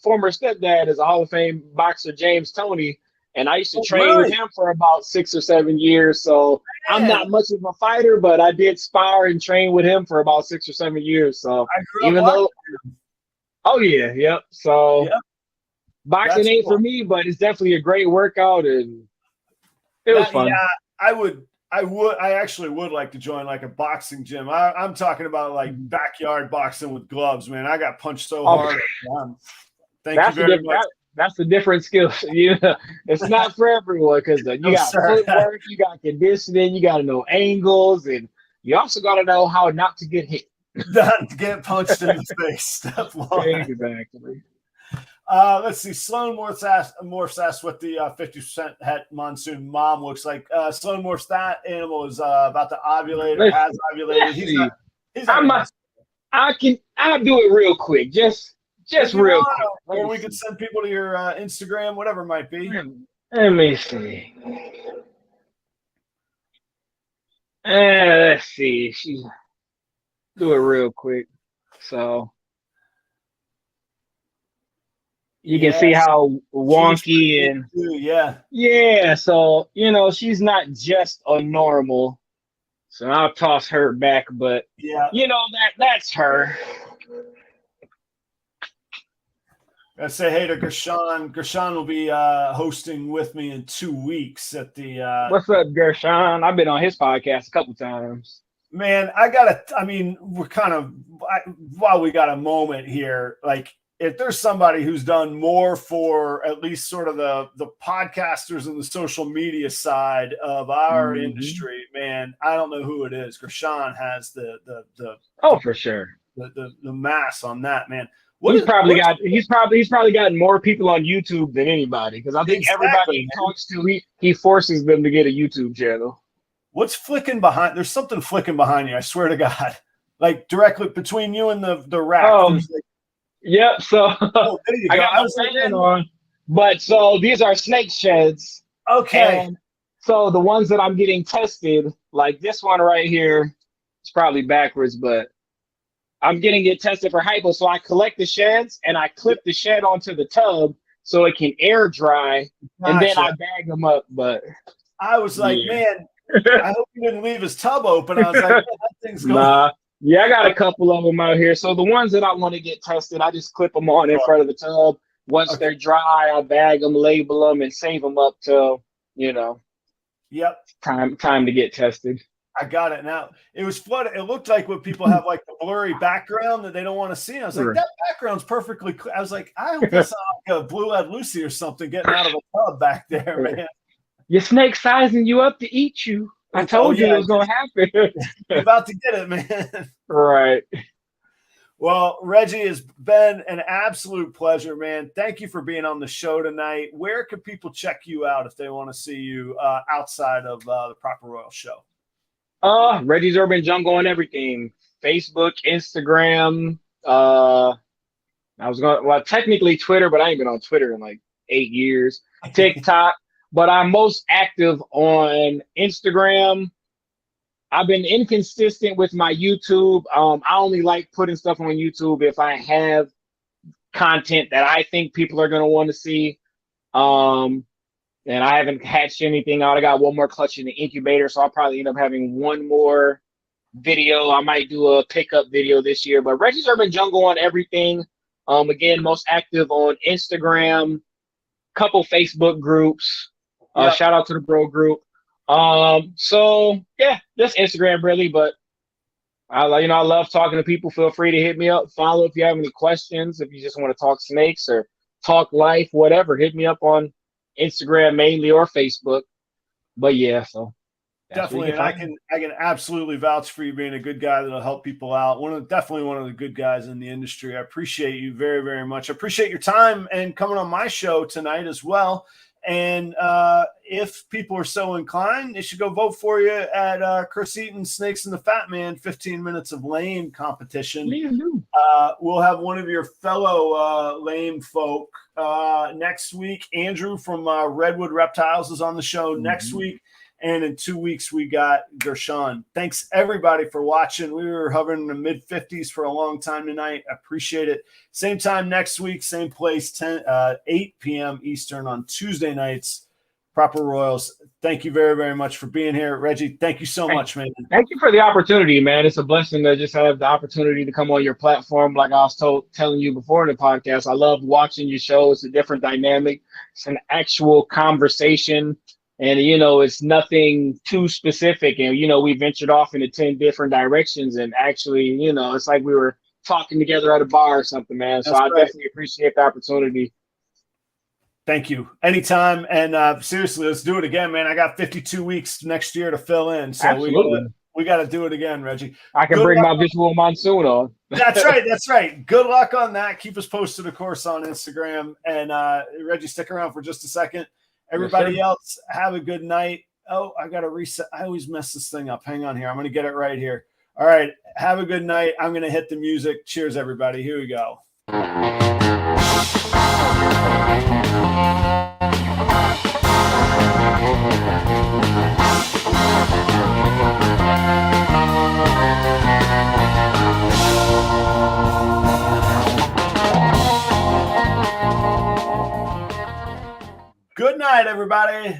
former stepdad is a Hall of Fame boxer, James Toney. And I used to train with him for about 6 or 7 years. So I'm not much of a fighter, but I did spar and train with him for about 6 or 7 years. So So boxing ain't for me, but it's definitely a great workout and it was fun. Yeah, I actually would like to join a boxing gym. I'm talking about backyard boxing with gloves, man. I got punched so hard. Thank you very much. That's a different skill. It's not for everyone because you No, got sir. footwork, you got conditioning, you got to know angles, and you also got to know how not to get hit. Not to get punched in the face. Step one. Exactly. Let's see. Sloan Morse asked what the 50% het monsoon mom looks like. Sloan Morse, that animal is about to ovulate or has ovulated. He's not. He's not. I'll do it real quick. Just If you real want, quick. or we could send people to your Instagram, whatever it might be. Let me see. Let's see. She's do it real quick. So you can see how wonky and yeah. So she's not just a normal. So I'll toss her back, but that's her. I say hey to Gershon. Gershon will be hosting with me in 2 weeks at the. What's up, Gershon? I've been on his podcast a couple times. Man, we're kind of while we got a moment here, like if there's somebody who's done more for at least sort of the podcasters and the social media side of our industry, man, I don't know who it is. Gershon has the for sure the mass on that, man. He's probably gotten more people on YouTube than anybody because I think everybody he talks to, he forces them to get a YouTube channel. What's flicking behind? There's something flicking behind you. I swear to God, like directly between you and the rack. Yep. So there you go. I was saying on, but so these are snake sheds. Okay. And so the ones that I'm getting tested, like this one right here, it's probably backwards, but I'm getting it tested for hypo. So I collect the sheds and I clip the shed onto the tub so it can air dry, and then I bag them up. But I was like, man, I hope he didn't leave his tub open. I was like, that thing's going. Nah. Yeah, I got a couple of them out here. So the ones that I want to get tested, I just clip them on in front of the tub. Once they're dry, I bag them, label them, and save them up till Yep. Time to get tested. I got it now. It was flooded. It looked like when people have like the blurry background that they don't want to see. I was like, that background's perfectly clear. I was like, I hope that's not like a Blue-eyed Lucy or something getting out of a tub back there, man. Your snake sizing you up to eat you. I told you it was going to happen. You're about to get it, man. Right. Well, Reggie, has been an absolute pleasure, man. Thank you for being on the show tonight. Where can people check you out if they want to see you outside of the Proper Royal show? Reggie's Urban Jungle on everything. Facebook, Instagram. Technically Twitter, but I ain't been on Twitter in like 8 years. TikTok, but I'm most active on Instagram. I've been inconsistent with my YouTube. I only like putting stuff on YouTube if I have content that I think people are going to want to see. And I haven't hatched anything out. I got one more clutch in the incubator, so I'll probably end up having one more video. I might do a pickup video this year, but Reggie's Urban Jungle on everything. Again, most active on Instagram, couple Facebook groups. Shout out to the bro group. So yeah, just Instagram really, but I love talking to people. Feel free to hit me up, follow if you have any questions, if you just want to talk snakes or talk life, whatever, hit me up on Instagram mainly or Facebook. But yeah, so definitely, and I can absolutely vouch for you being a good guy that'll help people out. Definitely one of the good guys in the industry. I appreciate you very, very much. I appreciate your time and coming on my show tonight as well. And if people are so inclined, they should go vote for you at Chris Eaton's Snakes and the Fat Man 15 Minutes of Lame competition. We'll have one of your fellow lame folk next week. Andrew from Redwood Reptiles is on the show next week. And in 2 weeks, we got Gershon. Thanks, everybody, for watching. We were hovering in the mid-50s for a long time tonight. I appreciate it. Same time next week, same place, 8 p.m. Eastern on Tuesday nights. Proper Royals. Thank you very, very much for being here. Reggie, thank you so much, man. Thank you for the opportunity, man. It's a blessing to just have the opportunity to come on your platform. Like I was telling you before in the podcast, I love watching your show. It's a different dynamic. It's an actual conversation. And, it's nothing too specific. And, we ventured off into 10 different directions. And actually, it's like we were talking together at a bar or something, man. So I definitely appreciate the opportunity. Thank you. Anytime. And seriously, let's do it again, man. I got 52 weeks next year to fill in. So Absolutely. we got to do it again, Reggie. I can bring my visual monsoon on. That's right. That's right. Good luck on that. Keep us posted, of course, on Instagram. And Reggie, stick around for just a second. Everybody else, have a good night. Oh, I got to reset. I always mess this thing up. Hang on here. I'm going to get it right here. All right. Have a good night. I'm going to hit the music. Cheers, everybody. Here we go. Good night, everybody.